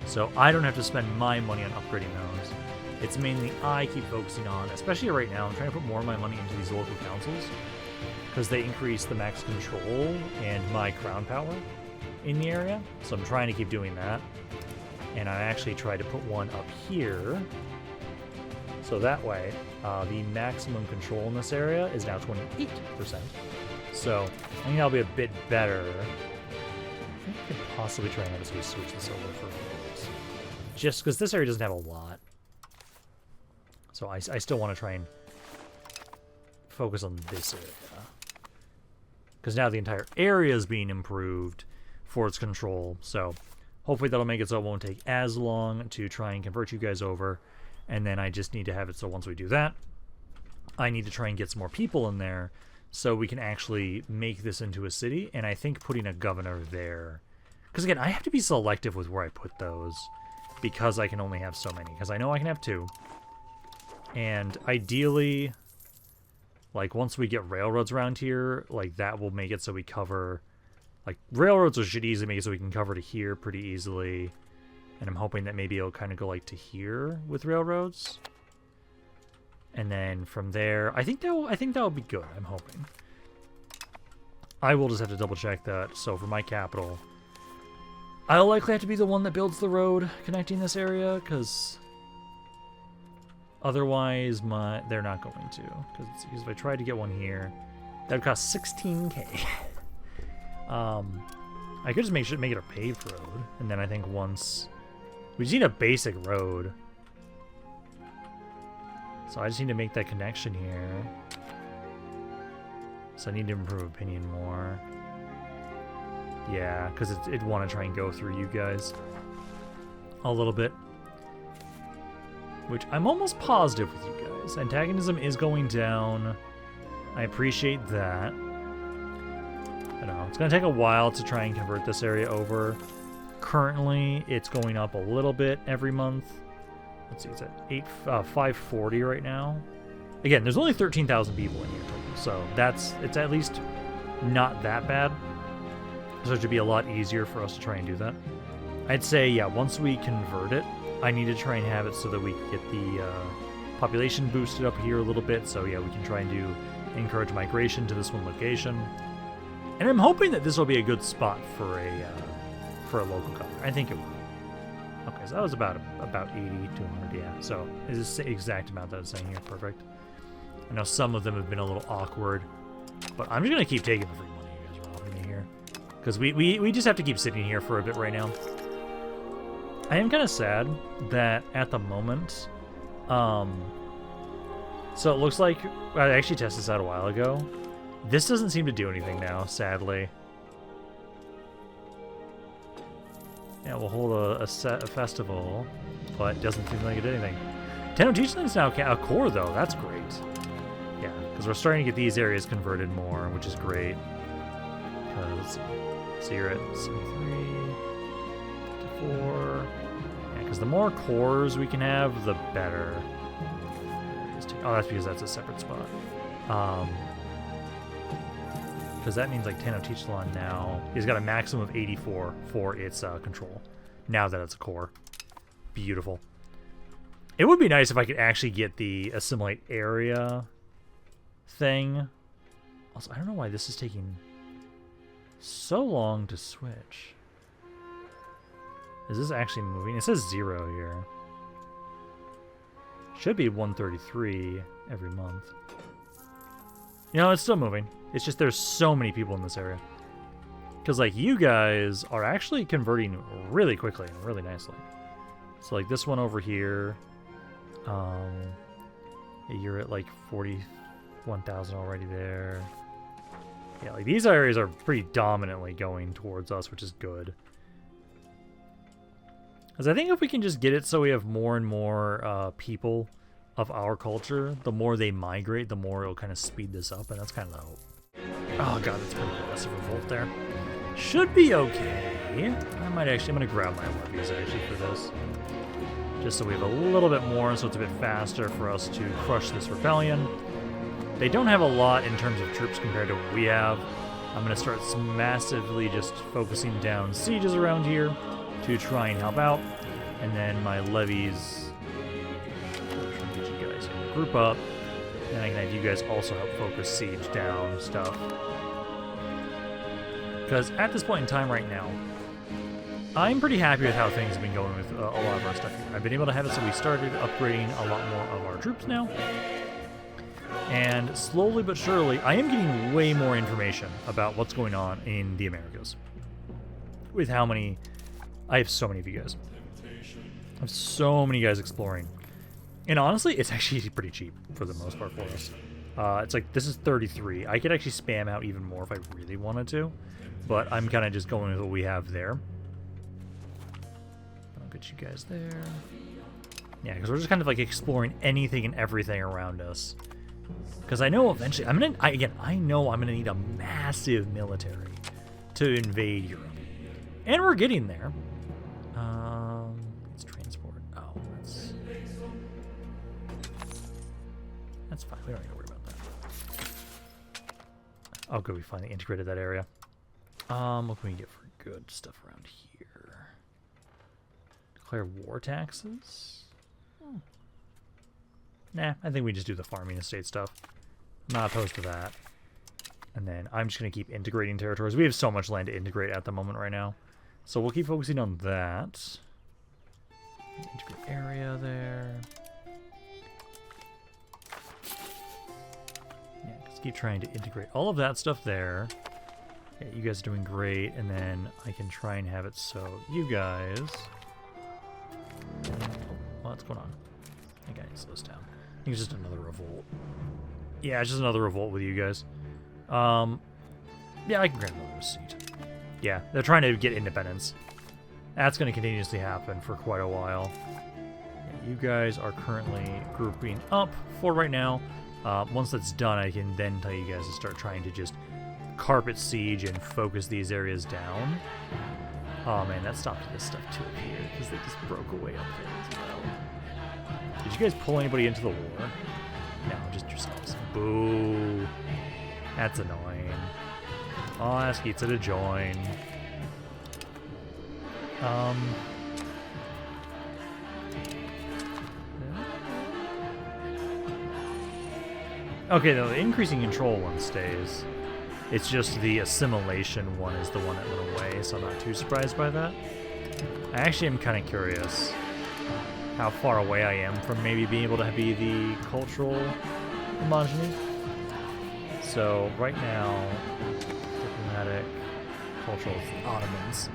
So I don't have to spend my money on upgrading those. It's mainly I keep focusing on, especially right now, I'm trying to put more of my money into these local councils because they increase the max control and my crown power in the area. So I'm trying to keep doing that. And I actually tried to put one up here. So that way, the maximum control in this area is now 28%. So I think that'll be a bit better. I think I could possibly try and have us switch this over for votes. Just because this area doesn't have a lot. So I still want to try and focus on this area. Because now the entire area is being improved for its control. So hopefully that'll make it so it won't take as long to try and convert you guys over. And then I just need to have it so once we do that, I need to try and get some more people in there so we can actually make this into a city. And I think putting a governor there, because again, I have to be selective with where I put those because I can only have so many. Because I know I can have 2. And ideally, like once we get railroads around here, like that will make it so we cover, like railroads should easily make it so we can cover to here pretty easily. And I'm hoping that maybe it'll kind of go like to here with railroads. And then from there, I think that'll be good. I'm hoping. I will just have to double check that. So for my capital, I'll likely have to be the one that builds the road connecting this area, because otherwise they're not going to. Because if I tried to get one here, that would cost 16k. I could just make it a paved road, and then I think once we just need a basic road. So I just need to make that connection here. So I need to improve opinion more. Yeah, because it'd want to try and go through you guys a little bit. Which I'm almost positive with you guys. Antagonism is going down. I appreciate that. I don't know. It's going to take a while to try and convert this area over. Currently, it's going up a little bit every month. Let's see, it's at 540 right now. Again, there's only 13,000 people in here total, so it's at least not that bad. So it should be a lot easier for us to try and do that. I'd say, yeah, once we convert it, I need to try and have it so that we can get the population boosted up here a little bit. So yeah, we can try and encourage migration to this one location. And I'm hoping that this will be a good spot for a local governor. I think it will. Okay, so that was about 80 to 100, yeah. So is this the exact amount that it's saying here? Perfect. I know some of them have been a little awkward, but I'm just going to keep taking the free money you guys are offering me here. Because we just have to keep sitting here for a bit right now. I am kind of sad that at the moment, so it looks like, I actually tested this out a while ago. This doesn't seem to do anything now, sadly. Yeah, we'll hold a festival, but it doesn't seem like it did anything. Teotitlan is now a core, though. That's great. Yeah, because we're starting to get these areas converted more, which is great. Because, so you're at 73, 54. Yeah, because the more cores we can have, the better. Oh, that's because that's a separate spot. Because that means like Teotitlan now has got a maximum of 84 for its control. Now that it's a core. Beautiful. It would be nice if I could actually get the assimilate area thing. Also, I don't know why this is taking so long to switch. Is this actually moving? It says 0 here. Should be 133 every month. You know, it's still moving. It's just there's so many people in this area. Because, like, you guys are actually converting really quickly and really nicely. So, like, this one over here, you're at, like, 41,000 already there. Yeah, like, these areas are pretty dominantly going towards us, which is good. Because I think if we can just get it so we have more and more people of our culture, the more they migrate, the more it'll kind of speed this up, and that's kind of the hope. Oh god, that's pretty aggressive revolt there. Should be okay. I'm gonna grab my levies actually for this. Just so we have a little bit more, so it's a bit faster for us to crush this rebellion. They don't have a lot in terms of troops compared to what we have. I'm gonna start massively just focusing down sieges around here to try and help out. And then my levies, get you guys group up, and I can have you guys also help focus siege down stuff. Because at this point in time right now, I'm pretty happy with how things have been going with a lot of our stuff here. I've been able to have it so we started upgrading a lot more of our troops now. And slowly but surely, I am getting way more information about what's going on in the Americas. With how many... I have so many of you guys. I have so many guys exploring. And honestly, it's actually pretty cheap for the most part for us. It's like, this is 33. I could actually spam out even more if I really wanted to. But I'm kind of just going with what we have there. I'll get you guys there. Yeah, because we're just kind of like exploring anything and everything around us. Because I know eventually, I know I'm gonna need a massive military to invade Europe, and we're getting there. Let's transport. Oh, that's fine. We don't need to worry about that. Oh, good. We finally integrated that area. What can we get for good stuff around here? Declare war taxes. Nah, I think we just do the farming estate stuff. I'm not opposed to that. And then I'm just going to keep integrating territories. We have so much land to integrate at the moment right now. So we'll keep focusing on that. Integrate area there. Yeah, just keep trying to integrate all of that stuff there. Yeah, you guys are doing great. And then I can try and have it so you guys... Oh, what's going on? I think I need to slow this down. I think it's just another revolt. Yeah, it's just another revolt with you guys. Yeah, I can grant another seat. Yeah, they're trying to get independence. That's going to continuously happen for quite a while. Yeah, you guys are currently grouping up for right now. Once that's done, I can then tell you guys to start trying to just carpet siege and focus these areas down. Oh man, that stopped this stuff too up here, because they just broke away up there as well. Did you guys pull anybody into the war? No, just yourselves. Boo. That's annoying. I'll ask Itza to join. Okay, though, the increasing control one stays. It's just the assimilation one is the one that went away, so I'm not too surprised by that. I actually am kind of curious how far away I am from maybe being able to be the cultural homogeny. So right now, diplomatic, cultural Ottomans.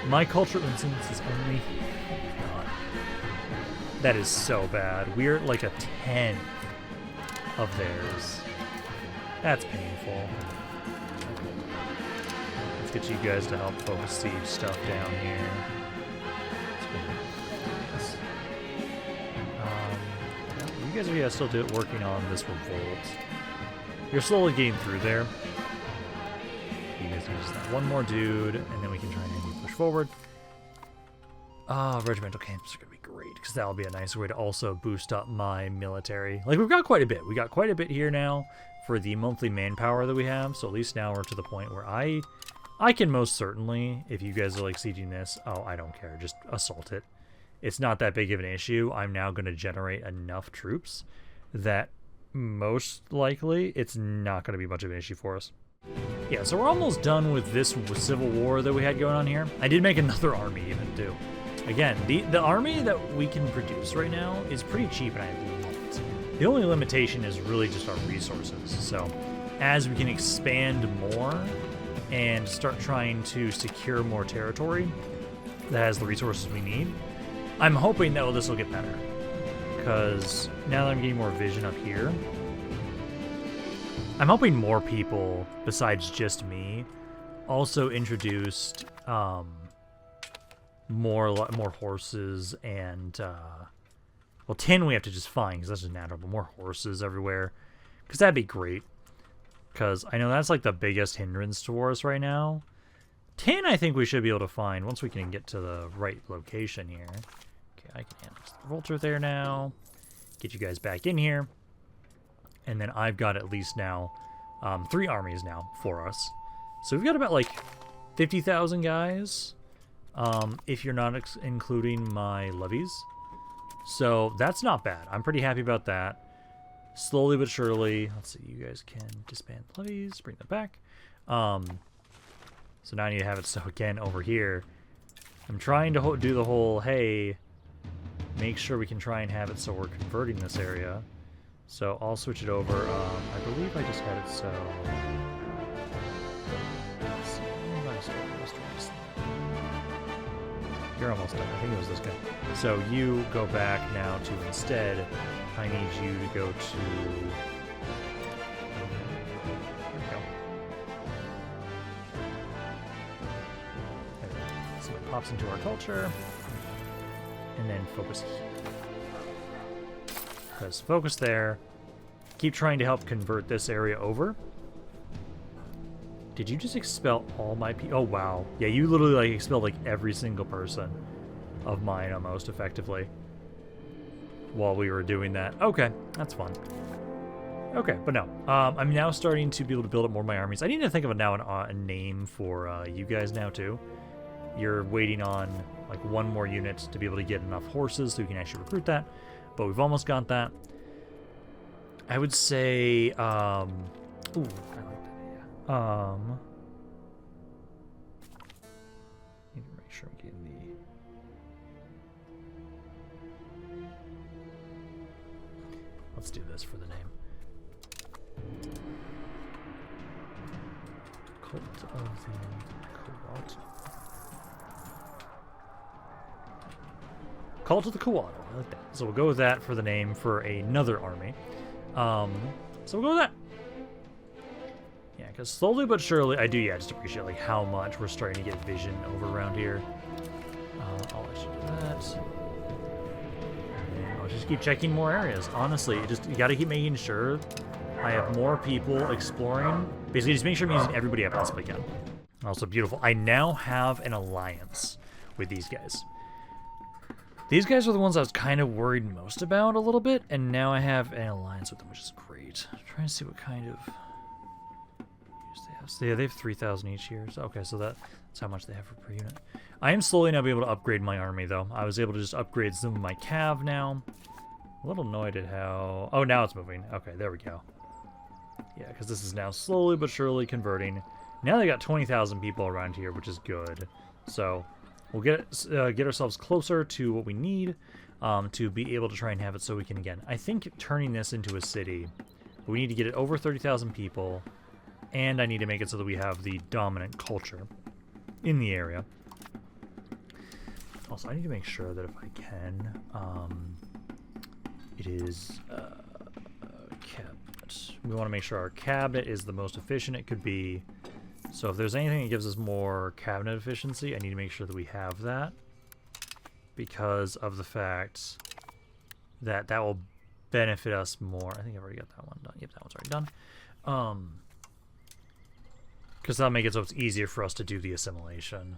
My cultural incidence is only... God. That is so bad. We're like a 10 of theirs. That's painful. Let's get you guys to help focus siege stuff down here. You guys are still working on this revolt. You're slowly getting through there. You guys use that one more dude, and then we can try and push forward. Regimental camps are going to be great, because that'll be a nice way to also boost up my military. Like, we've got quite a bit. We got quite a bit here now for the monthly manpower that we have, so at least now we're to the point where I can most certainly, if you guys are, like, sieging this, oh, I don't care, just assault it. It's not that big of an issue. I'm now going to generate enough troops that most likely it's not going to be much of an issue for us. Yeah, so we're almost done with this civil war that we had going on here. I did make another army even, too. Again, the army that we can produce right now is pretty cheap, and I love it. The only limitation is really just our resources. So as we can expand more and start trying to secure more territory that has the resources we need, I'm hoping that this will get better. Because now that I'm getting more vision up here, I'm hoping more people, besides just me, also introduced more horses and, well, tin we have to just find, because that's just natural, but more horses everywhere, because that'd be great. Because I know that's like the biggest hindrance to us right now. Tin I think we should be able to find once we can get to the right location here. Okay, I can annex the revolter there now. Get you guys back in here. And then I've got at least now 3 armies now for us. So we've got about like 50,000 guys, if you're not including my levies. So that's not bad. I'm pretty happy about that. Slowly but surely. Let's see, you guys can disband levies, bring them back. So now I need to have it so again over here. I'm trying to do the whole, hey, make sure we can try and have it so we're converting this area. So I'll switch it over. I believe I just had it so. Let's see, you're almost done. I think it was this guy. So you go back now to instead. I need you to go to. There we go. So it pops into our culture, and then focus here. Because focus there. Keep trying to help convert this area over. Did you just expel all my people? Oh, wow. Yeah, you literally like expelled like every single person of mine almost effectively while we were doing that. Okay, that's fun. Okay, but no. I'm now starting to be able to build up more of my armies. I need to think of a name for you guys now, too. You're waiting on like 1 more unit to be able to get enough horses so we can actually recruit that. But we've almost got that. I would say, ooh, I like that idea. Need to make sure I'm getting the. Let's do this for the name. Cult of the Coat. Cult of the Coat. I like that. So we'll go with that for the name for another army. So we'll go with that. Yeah, because slowly but surely, I do, yeah, just appreciate like how much we're starting to get vision over around here. I'll let you do that. And I'll just keep checking more areas. Honestly, you got to keep making sure I have more people exploring. Basically, just make sure I'm using everybody I possibly can. Also beautiful. I now have an alliance with these guys. These guys are the ones I was kind of worried most about a little bit, and now I have an alliance with them, which is great. I'm trying to see what kind of use they have. So yeah, they have 3,000 each year. So, okay, so that's how much they have per unit. I am slowly now be able to upgrade my army, though. I was able to just upgrade some of my cav now. A little annoyed at how. Oh, now it's moving. Okay, there we go. Yeah, because this is now slowly but surely converting. Now they got 20,000 people around here, which is good. So we'll get ourselves closer to what we need to be able to try and have it so we can, again, I think turning this into a city, we need to get it over 30,000 people, and I need to make it so that we have the dominant culture in the area. Also, I need to make sure that if I can, it is cabinet. We want to make sure our cabinet is the most efficient it could be. So if there's anything that gives us more cabinet efficiency, I need to make sure that we have that, because of the fact that that will benefit us more. I think I've already got that one done. Yep, that one's already done. Because that'll make it so it's easier for us to do the assimilation.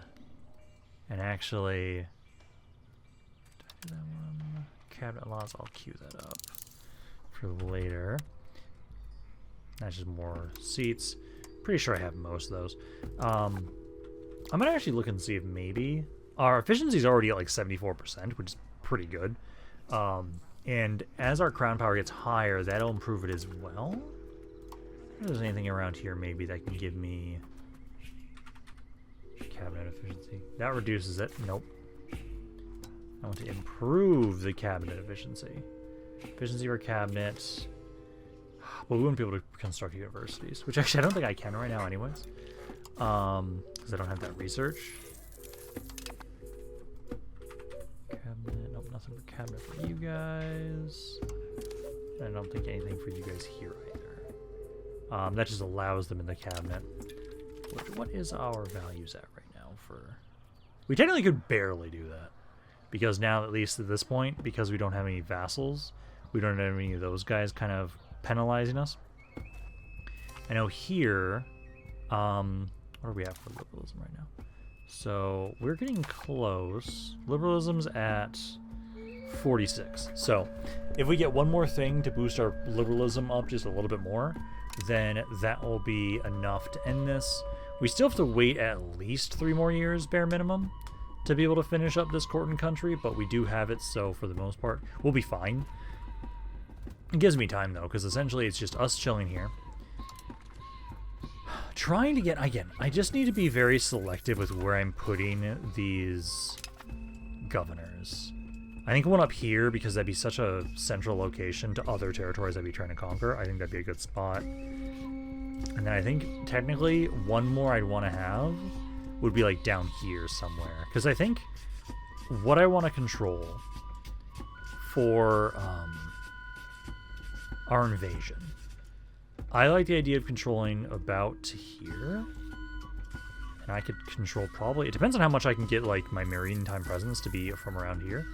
And actually, did I do that one? Cabinet laws, I'll queue that up for later. That's just more seats. Pretty sure I have most of those. I'm gonna actually look and see if maybe our efficiency is already at like 74%, which is pretty good. And as our crown power gets higher, that'll improve it as well. If there's anything around here maybe that can give me cabinet efficiency. That reduces it. Nope. I want to improve the cabinet efficiency. Efficiency for cabinets. Well, we wouldn't be able to construct universities, which actually I don't think I can right now anyways. Because I don't have that research. Cabinet, nope, nothing for cabinet for you guys. And I don't think anything for you guys here either. That just allows them in the cabinet. What is our values at right now for... We technically could barely do that. Because now, at least at this point, because we don't have any vassals, we don't have any of those guys kind of penalizing us. I know here, what are we at for liberalism right now? So we're getting close. Liberalism's at 46. So if we get one more thing to boost our liberalism up just a little bit more, then that will be enough to end this. We still have to wait at least 3 more years, bare minimum, to be able to finish up this court and country, but we do have it, so for the most part, we'll be fine. It gives me time, though, because essentially it's just us chilling here. Trying to get, again, I just need to be very selective with where I'm putting these governors. I think one up here, because that'd be such a central location to other territories I'd be trying to conquer. I think that'd be a good spot. And then I think, technically, one more I'd want to have would be, like, down here somewhere. Because I think what I want to control for our invasion, I like the idea of controlling about here. And I could control probably... It depends on how much I can get, like, my maritime presence to be from around here.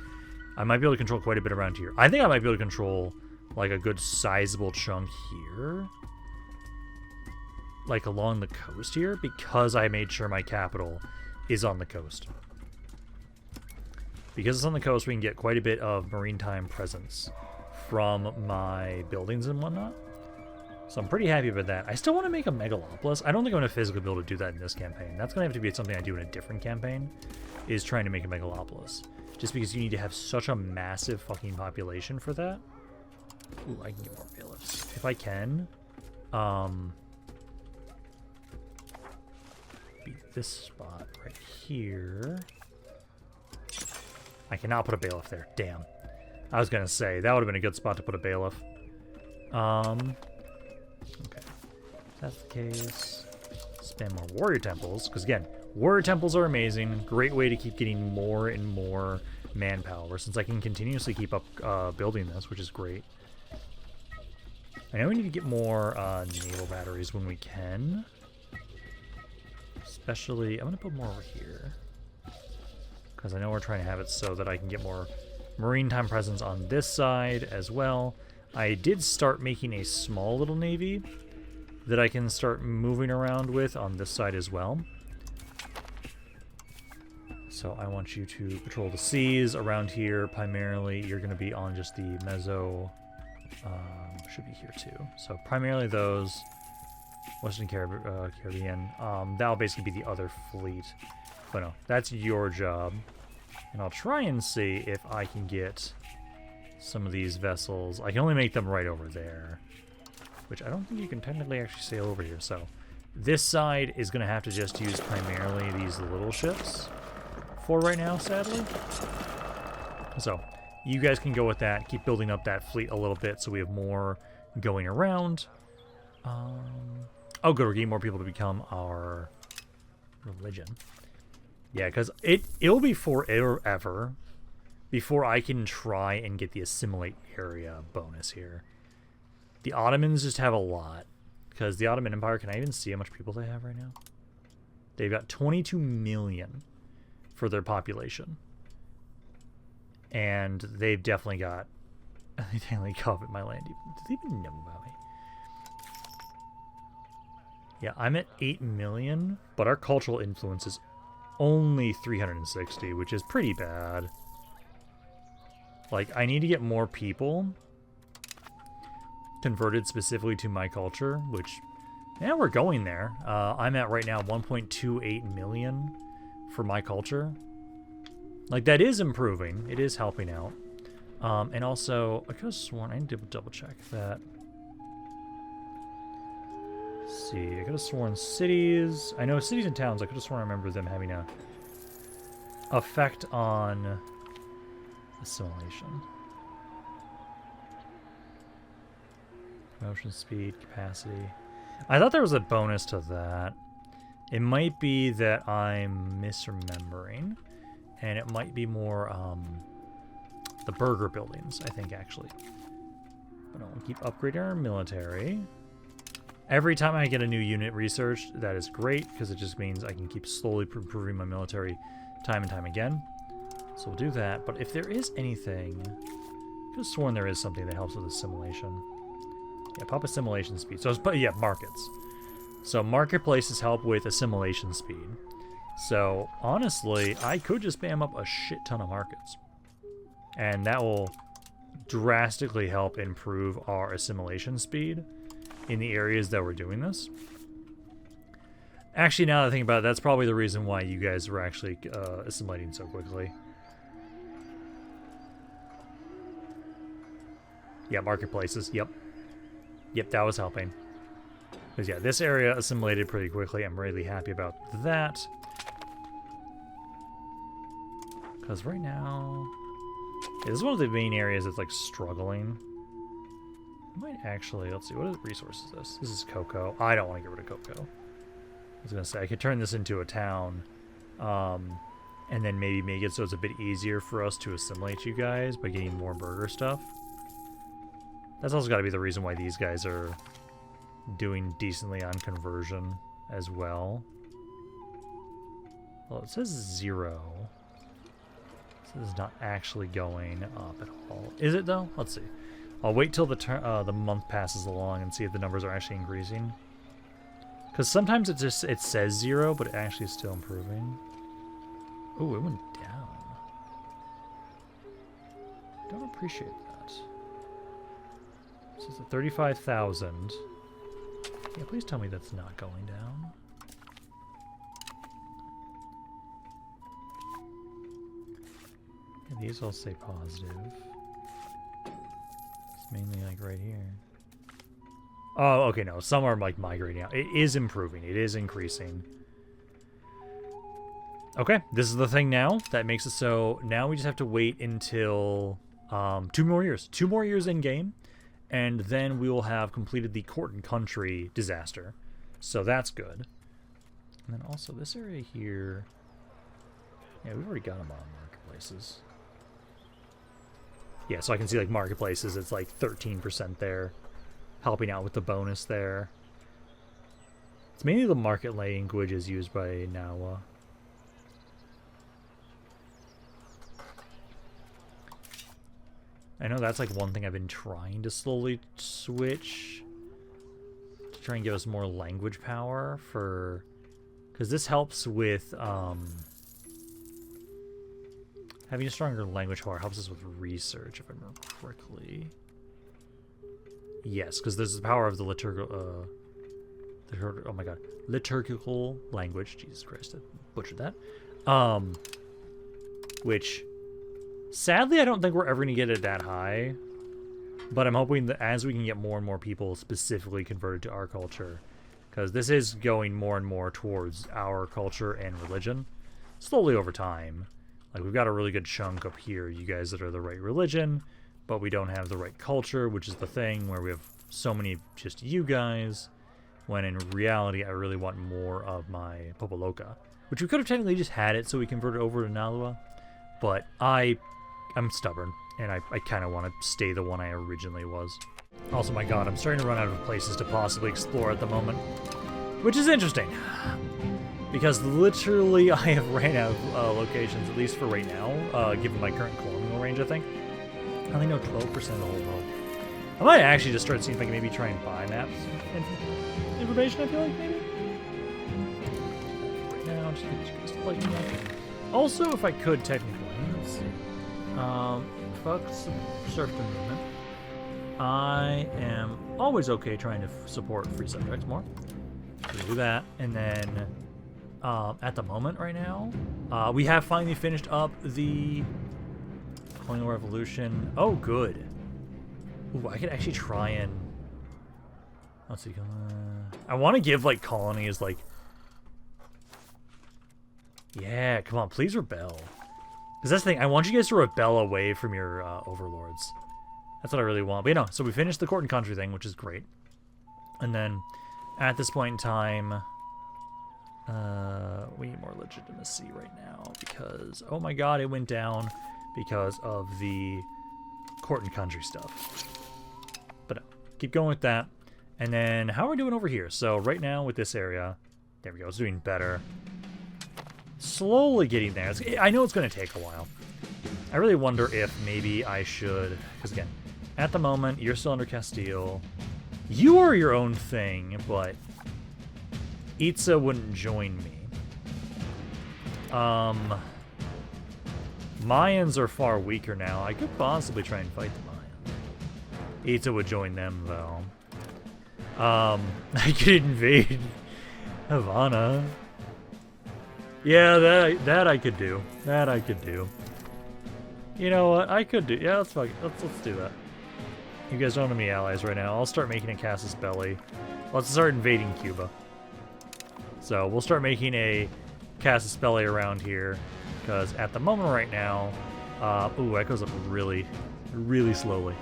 I might be able to control quite a bit around here. I think I might be able to control, like, a good sizable chunk here. Like, along the coast here, because I made sure my capital is on the coast. Because it's on the coast, we can get quite a bit of maritime presence from my buildings and whatnot. So I'm pretty happy with that. I still want to make a megalopolis. I don't think I'm going to physically be able to do that in this campaign. That's going to have to be something I do in a different campaign, is trying to make a megalopolis. Just because you need to have such a massive fucking population for that. Ooh, I can get more bailiffs. If I can, be this spot right here. I cannot put a bailiff there. Damn. I was going to say, that would have been a good spot to put a bailiff. Okay. If that's the case, spam more warrior temples, because again, warrior temples are amazing. Great way to keep getting more and more manpower, since I can continuously keep up building this, which is great. I know we need to get more naval batteries when we can. Especially, I'm going to put more over here, because I know we're trying to have it so that I can get more maritime presence on this side as well. I did start making a small little navy that I can start moving around with on this side as well. So I want you to patrol the seas around here. Primarily, you're going to be on just the Mezzo. Should be here too. So primarily those. Western Caribbean. That'll basically be the other fleet. But no, that's your job. And I'll try and see if I can get some of these vessels. I can only make them right over there, which I don't think you can technically actually sail over here. So this side is going to have to just use primarily these little ships for right now, sadly. So you guys can go with that. Keep building up that fleet a little bit so we have more going around. Oh, good. We're getting more people to become our religion. Yeah, because it'll be forever before I can try and get the assimilate area bonus here. The Ottomans just have a lot. Because the Ottoman Empire, can I even see how much people they have right now? They've got 22 million for their population. And they've definitely got... They definitely covet my land. Do they even know about me? Yeah, I'm at 8 million, but our cultural influence is only 360, which is pretty bad. Like, I need to get more people converted specifically to my culture, which, yeah, we're going there. I'm at right now 1.28 million for my culture. Like, that is improving. It is helping out. And also, I could have sworn, I need to double check that. Let's see, I could have sworn cities. I know cities and towns, I could have sworn I remember them having a effect on assimilation. Motion speed, capacity. I thought there was a bonus to that. It might be that I'm misremembering. And it might be more the burger buildings, I think, actually. But I'll keep upgrading our military. Every time I get a new unit researched, that is great, because it just means I can keep slowly improving my military time and time again. So we'll do that. But if there is anything... I could have sworn there is something that helps with assimilation. Yeah, pop assimilation speed. So, but yeah, markets. So marketplaces help with assimilation speed. So, honestly, I could just spam up a shit ton of markets. And that will drastically help improve our assimilation speed in the areas that we're doing this. Actually, now that I think about it, that's probably the reason why you guys were actually assimilating so quickly. Yeah, marketplaces. Yep. Yep, that was helping. Because, yeah, this area assimilated pretty quickly. I'm really happy about that. Because right now... yeah, this is one of the main areas that's, like, struggling. I might actually... let's see, what are the resources is this? This is cocoa. I don't want to get rid of cocoa. I was going to say, I could turn this into a town. And then maybe make it so it's a bit easier for us to assimilate you guys by getting more burger stuff. That's also got to be the reason why these guys are doing decently on conversion as well. Well, it says 0. So this is not actually going up at all. Is it, though? Let's see. I'll wait till the month passes along and see if the numbers are actually increasing. Because sometimes it says 0, but it actually is still improving. Oh, it went down. Don't appreciate that. So it's at 35,000. Yeah, please tell me that's not going down. Yeah, these all say positive. It's mainly like right here. Oh, okay, no. Some are like migrating out. It is improving. It is increasing. Okay, this is the thing now. That makes it so now we just have to wait until 2 more years. 2 more years in game. And then we will have completed the court and country disaster. So that's good. And then also this area here. Yeah, we've already got them on marketplaces. Yeah, so I can see like marketplaces, it's like 13% there. Helping out with the bonus there. It's mainly the market languages used by Nawa. I know that's like one thing I've been trying to slowly switch to try and give us more language power for, because this helps with having a stronger language power helps us with research, if I remember correctly. Yes, because there's the power of the liturgical oh my god, liturgical language. Jesus Christ, I butchered that. Which sadly, I don't think we're ever going to get it that high, but I'm hoping that as we can get more and more people specifically converted to our culture, because this is going more and more towards our culture and religion, slowly over time. Like, we've got a really good chunk up here, you guys that are the right religion, but we don't have the right culture, which is the thing where we have so many just you guys, when in reality, I really want more of my Popoloka, which we could have technically just had it so we converted over to Nalua, but I'm stubborn, and I kind of want to stay the one I originally was. Also, my god, I'm starting to run out of places to possibly explore at the moment, which is interesting, because literally I have ran out of locations, at least for right now, given my current colonial range, I think. I only know 12% of the whole world. I might actually just start seeing if I can maybe try and buy maps and information, I feel like, maybe? Right now, just get like that. Also, if I could technically, let's see. Fuck serfdom movement. I am always okay trying to support free subjects more. So we do that, and then at the moment right now, we have finally finished up the Colonial Revolution. Oh, good. Ooh, I could actually try and... let's see. I want to give, like, colonies, like... yeah, come on, please rebel. Because that's the thing, I want you guys to rebel away from your overlords. That's what I really want. But, you know, so we finished the court and country thing, which is great. And then, at this point in time, we need more legitimacy right now. Because, oh my god, it went down because of the court and country stuff. But no, keep going with that. And then, how are we doing over here? So, right now, with this area, there we go, it's doing better. Slowly getting there. I know it's going to take a while. I really wonder if maybe I should... because again, at the moment, you're still under Castile. You are your own thing, but Itza wouldn't join me. Mayans are far weaker now. I could possibly try and fight the Mayans. Ita would join them, though. I could invade Havana. Yeah, that I could do. That I could do. You know what? I could do. Yeah, let's do that. You guys don't have any allies right now. I'll start making a Casus Belli. Let's start invading Cuba. So we'll start making a Casus Belli around here, because at the moment right now, ooh, that goes up really, really slowly.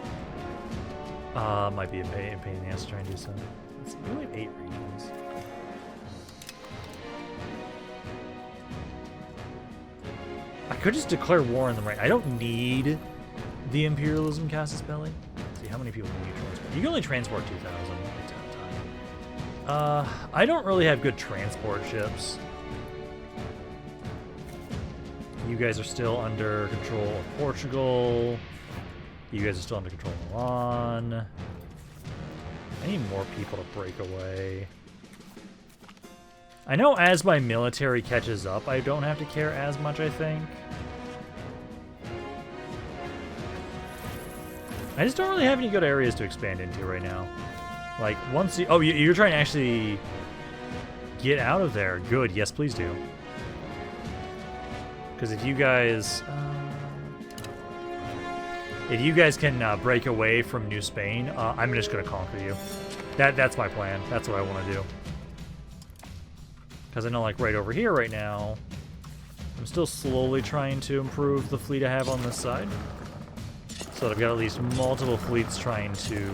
Might be a pain in the ass to try and do so. Let's see, we only have 8 regions. I could just declare war on them, right? I don't need the imperialism Casus Belli. Let's see, how many people can you transport? You can only transport 2,000 at a time. I don't really have good transport ships. You guys are still under control of Portugal. You guys are still under control of Milan. I need more people to break away. I know as my military catches up, I don't have to care as much, I think. I just don't really have any good areas to expand into right now. Like, once you... Oh, you're trying to actually get out of there. Good. Yes, please do. Because if you guys... if you guys can break away from New Spain, I'm just going to conquer you. That's my plan. That's what I want to do. Because I know, like, right over here right now, I'm still slowly trying to improve the fleet I have on this side. So that I've got at least multiple fleets trying to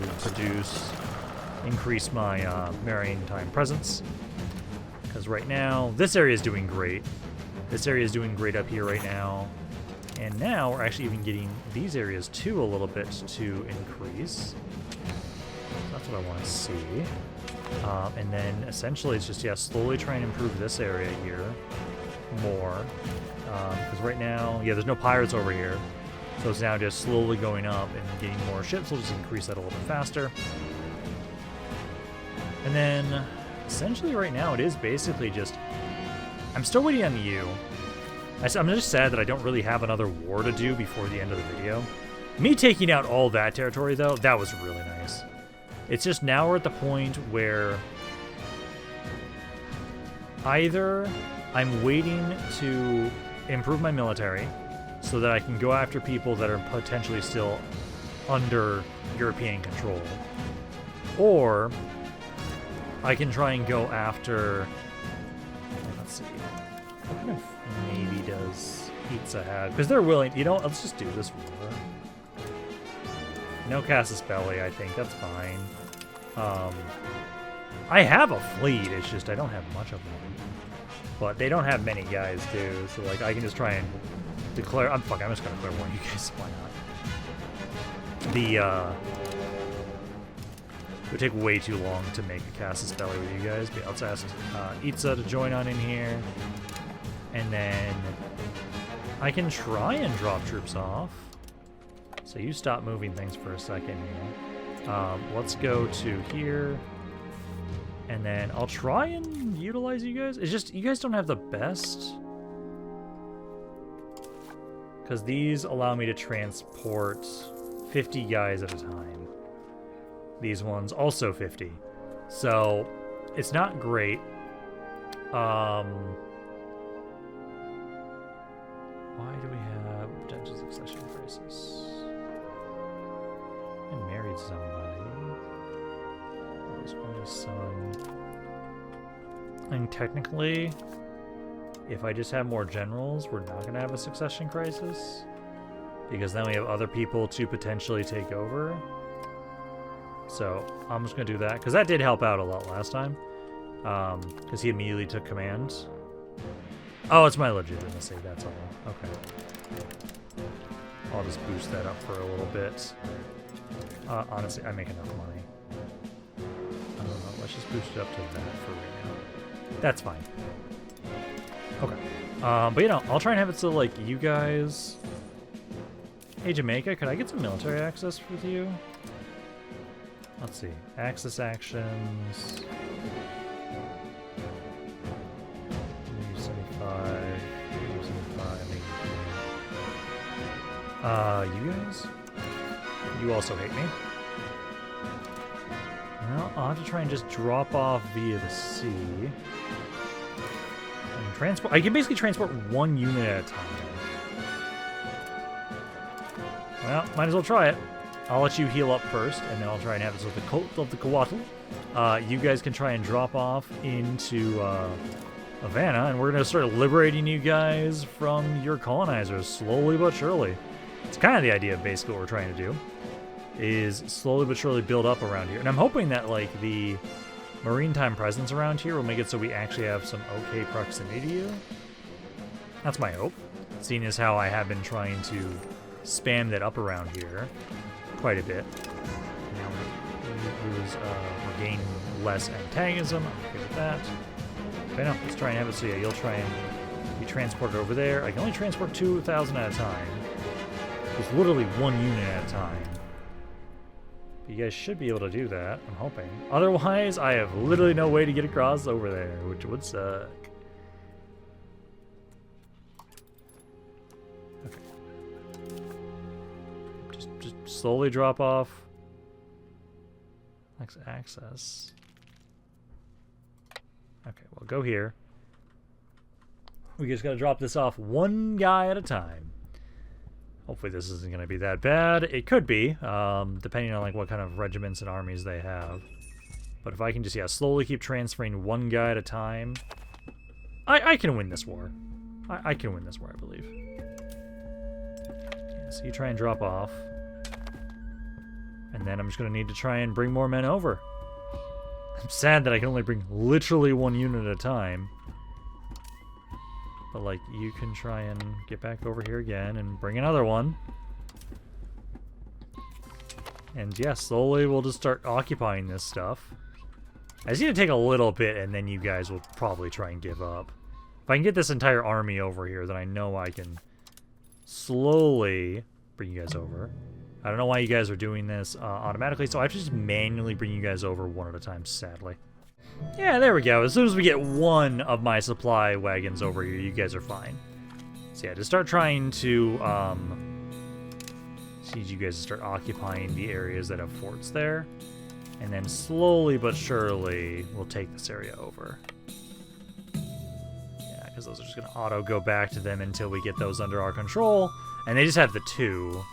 increase my maritime presence. Because right now, this area is doing great. This area is doing great up here right now. And now we're actually even getting these areas too a little bit to increase. That's what I want to see. And then essentially it's just, yeah, slowly trying to improve this area here more. Because right now, yeah, there's no pirates over here. So it's now just slowly going up and getting more ships. We'll just increase that a little bit faster. And then essentially right now it is basically just, I'm still waiting on you. I'm just sad that I don't really have another war to do before the end of the video. Me taking out all that territory, though, that was really nice. It's just now we're at the point where either I'm waiting to improve my military so that I can go after people that are potentially still under European control, or I can try and go after... Let's see. What kind of navy does Pizza have? Because they're willing... You know what? Let's just do this war. No Casus Belli, I think. That's fine. I have a fleet. It's just I don't have much of them. But they don't have many guys, too. So, like, I can just try and declare... I'm just going to declare war on you guys. Why not? It would take way too long to make a Casus Belli with you guys. But let's ask Itza to join on in here. And then I can try and drop troops off. So you stop moving things for a second here. Let's go to here. And then I'll try and utilize you guys. It's just, you guys don't have the best. Because these allow me to transport 50 guys at a time. These ones also 50. So it's not great. Why do we have potential succession crisis? I married somebody. His only son. And technically, if I just have more generals, we're not going to have a succession crisis. Because then we have other people to potentially take over. So I'm just going to do that. Because that did help out a lot last time. Because he immediately took command. Oh, it's my legitimacy, that's all. Okay. I'll just boost that up for a little bit. Honestly, I make enough money. I don't know, let's just boost it up to that for right now. That's fine. Okay. But you know, I'll try and have it so, like, you guys... Hey, Jamaica, could I get some military access with you? Let's see. Access actions... 75, 75, You guys? You also hate me. Well, I'll have to try and just drop off via the sea. And transport. I can basically transport one unit at a time. Well, might as well try it. I'll let you heal up first, and then I'll try and have this with the cult of the Coatl. You guys can try and drop off into Havana, and we're going to start liberating you guys from your colonizers, slowly but surely. It's kind of the idea of basically what we're trying to do, is slowly but surely build up around here. And I'm hoping that, like, the maritime presence around here will make it so we actually have some okay proximity to you. That's my hope, seeing as how I have been trying to spam that up around here quite a bit. Now we're gaining less antagonism. I'm okay with that. Okay, no, let's try and have it so yeah, you'll try and be transported over there. I can only transport 2,000 at a time. It's literally one unit at a time. But you guys should be able to do that, I'm hoping. Otherwise, I have literally no way to get across over there, which would suck. Okay. Just slowly drop off. Access. Okay, well, go here. We just gotta drop this off one guy at a time. Hopefully this isn't going to be that bad. It could be, depending on like what kind of regiments and armies they have. But if I can just, yeah, slowly keep transferring one guy at a time, I can win this war. I can win this war, I believe. Yeah, so you try and drop off. And then I'm just going to need to try and bring more men over. I'm sad that I can only bring literally one unit at a time. But, like, you can try and get back over here again and bring another one. And, yeah, slowly we'll just start occupying this stuff. I just need to take a little bit, and then you guys will probably try and give up. If I can get this entire army over here, then I know I can slowly bring you guys over. I don't know why you guys are doing this automatically, so I have to just manually bring you guys over one at a time, sadly. Yeah, there we go. As soon as we get one of my supply wagons over here, you guys are fine. So yeah, just start trying to need you guys to start occupying the areas that have forts there. And then slowly but surely, we'll take this area over. Yeah, because those are just going to auto go back to them until we get those under our control. And they just have the 2.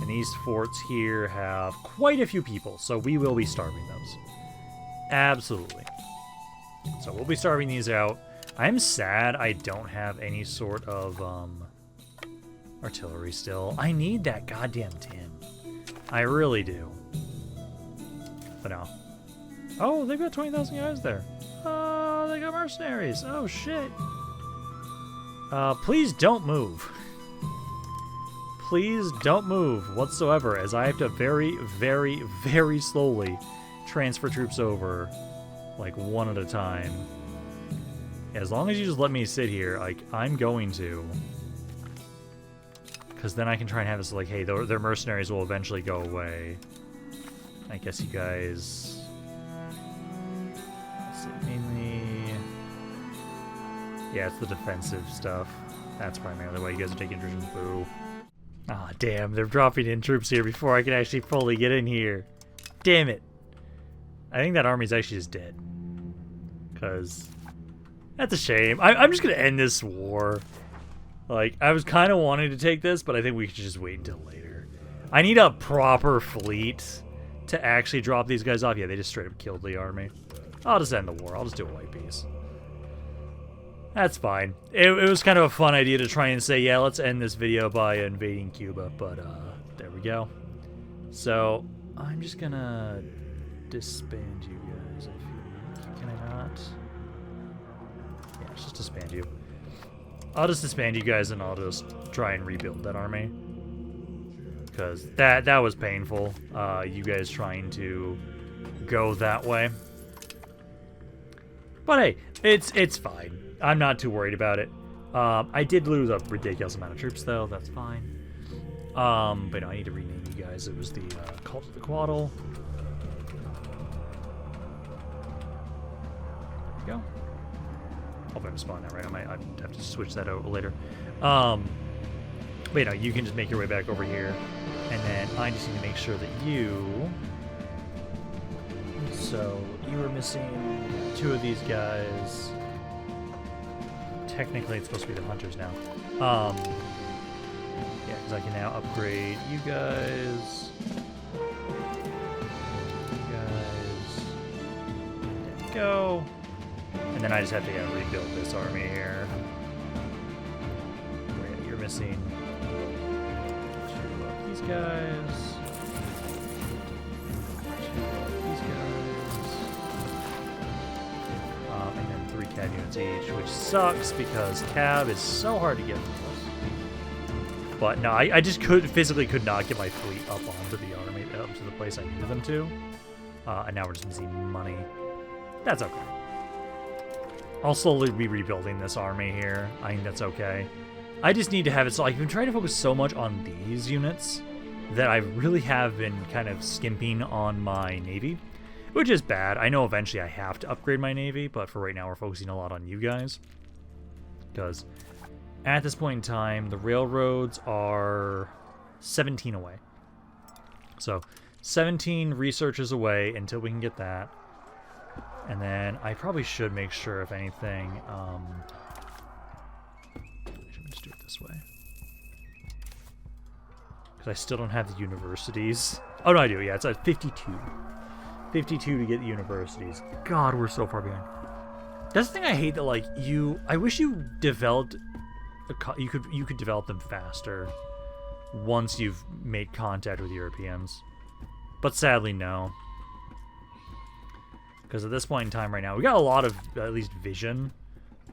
And these forts here have quite a few people, so we will be starving those. Absolutely. So we'll be starving these out. I'm sad I don't have any sort of artillery still. I need that goddamn tin. I really do. But no. Oh, they've got 20,000 guys there. Oh, they got mercenaries. Oh, shit. Please don't move. Please don't move whatsoever, as I have to very, very, very slowly transfer troops over, like, one at a time. As long as you just let me sit here, like, I'm going to. Because then I can try and have this, like, hey, their mercenaries will eventually go away. I guess you guys... Let's see, mainly... Yeah, it's the defensive stuff. That's primarily why you guys are taking intrusions. Boo. Ah, damn, they're dropping in troops here before I can actually fully get in here. Damn it. I think that army's actually just dead. Because that's a shame. I'm just going to end this war. Like, I was kind of wanting to take this, but I think we should just wait until later. I need a proper fleet to actually drop these guys off. Yeah, they just straight up killed the army. I'll just end the war. I'll just do a white peace. That's fine. It was kind of a fun idea to try and say, yeah, let's end this video by invading Cuba, but there we go. So, I'm just gonna disband you guys, I feel like. Can I not? Yeah, let's just disband you. I'll just disband you guys and I'll just try and rebuild that army. Because that was painful, you guys trying to go that way. But hey, it's fine. I'm not too worried about it. I did lose a ridiculous amount of troops, though. That's fine. But no, I need to rename you guys. It was the Cult of the Coatl. There we go. Hope I'm spelling that right. I might have to switch that out later. Wait, no, you can just make your way back over here. And then I just need to make sure that you... So, you were missing 2 of these guys. Technically, it's supposed to be the hunters now. Yeah, because I can now upgrade you guys. There we go. And then I just have to rebuild this army here. You're missing 2 of these guys. 2 of these guys. And then 3 cav units each, which sucks because cav is so hard to get from this. But no, I just physically could not get my fleet up onto the army, up to the place I needed them to. And now we're just missing money. That's okay. I'll slowly be rebuilding this army here. I think that's okay. I just need to have it so I've been trying to focus so much on these units that I really have been kind of skimping on my navy, which is bad. I know eventually I have to upgrade my navy, but for right now we're focusing a lot on you guys. Because at this point in time, the railroads are 17 away. So 17 researches away until we can get that. And then I probably should make sure, if anything, should we just do it this way? Because I still don't have the universities. Oh, no, I do. Yeah, it's at 52. 52 to get the universities. God, we're so far behind. That's the thing I hate, that, like, I wish you developed, you could develop them faster once you've made contact with Europeans. But sadly, no. Because at this point in time right now, we got a lot of, at least, vision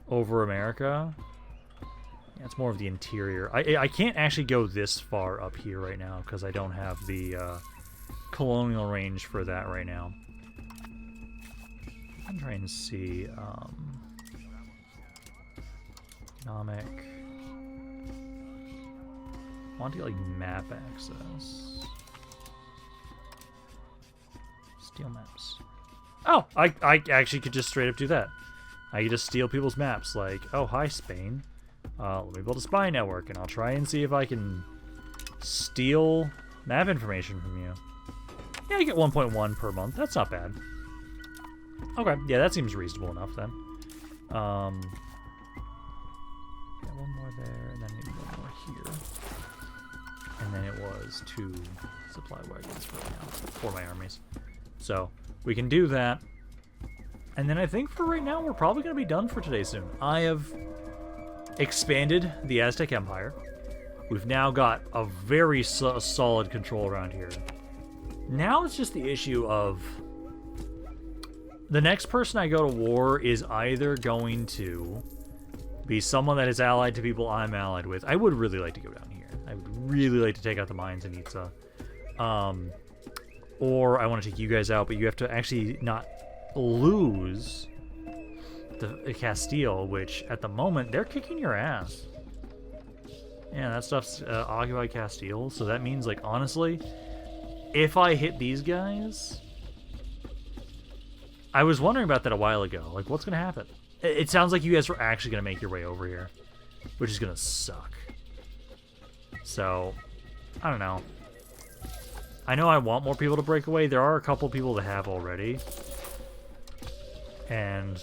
over America. Yeah, it's more of the interior. I can't actually go this far up here right now because I don't have the colonial range for that right now. I'm trying to see economic. I want to get like map access. Steal maps. Oh, I actually could just straight up do that. I could just steal people's maps, like, oh, hi, Spain. Let me build a spy network, and I'll try and see if I can steal map information from you. Yeah, I get 1.1 per month. That's not bad. Okay, yeah, that seems reasonable enough, then. Yeah, one more there, and then maybe one more here. And then it was 2 supply wagons for right now, for my armies. So we can do that. And then I think for right now, we're probably going to be done for today soon. I have expanded the Aztec Empire. We've now got a very solid control around here. Now it's just the issue of the next person I go to war is either going to be someone that is allied to people I'm allied with. I would really like to go down here. I would really like to take out the mines in Itza. Or I want to take you guys out, but you have to actually not lose the Castile, which at the moment, they're kicking your ass. Yeah, that stuff's occupied Castile, so that means, like, honestly, if I hit these guys... I was wondering about that a while ago. Like, what's going to happen? It sounds like you guys are actually going to make your way over here, which is going to suck. So, I don't know. I know I want more people to break away. There are a couple people that have already. And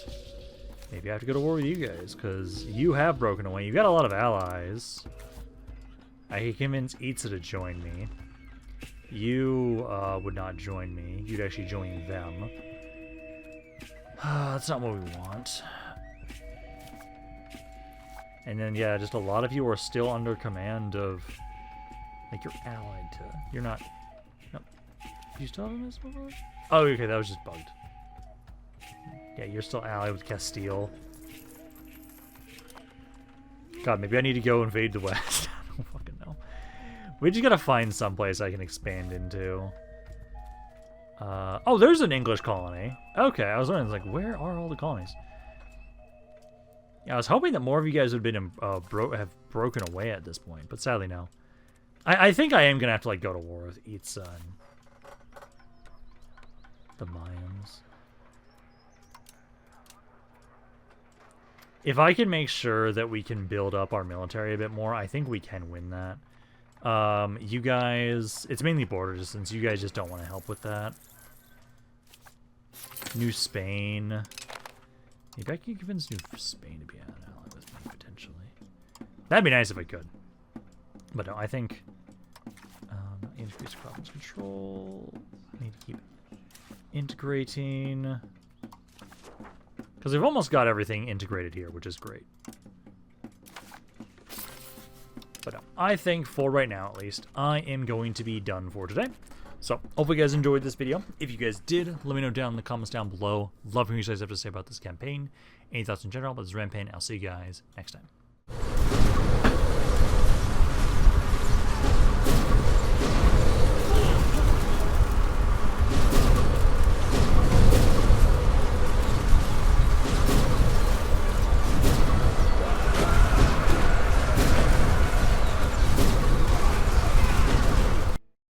maybe I have to go to war with you guys, because you have broken away. You've got a lot of allies. I can convince Itza to join me. You would not join me. You'd actually join them. That's not what we want. And then, yeah, just a lot of you are still under command of... Like, you're allied to... You're not... No. Do you still have a missile? Oh, okay, that was just bugged. Yeah, you're still allied with Castile. God, maybe I need to go invade the West. I don't fucking know. We just gotta find someplace I can expand into. Oh, there's an English colony. Okay, I was wondering, like, where are all the colonies? Yeah, I was hoping that more of you guys would have been have broken away at this point, but sadly no. I think I am gonna have to like go to war with Itza and the Mayans. If I can make sure that we can build up our military a bit more, I think we can win that. You guys... It's mainly border distance. You guys just don't want to help with that. New Spain. Maybe I can convince New Spain to be an ally with me, potentially. That'd be nice if I could. But no, I think... increase province control. I need to keep integrating. Because we've almost got everything integrated here, which is great. But no, I think for right now, at least, I am going to be done for today. So, hopefully you guys enjoyed this video. If you guys did, let me know down in the comments down below. Love hearing what you guys have to say about this campaign. Any thoughts in general, but this is Rampaned. I'll see you guys next time.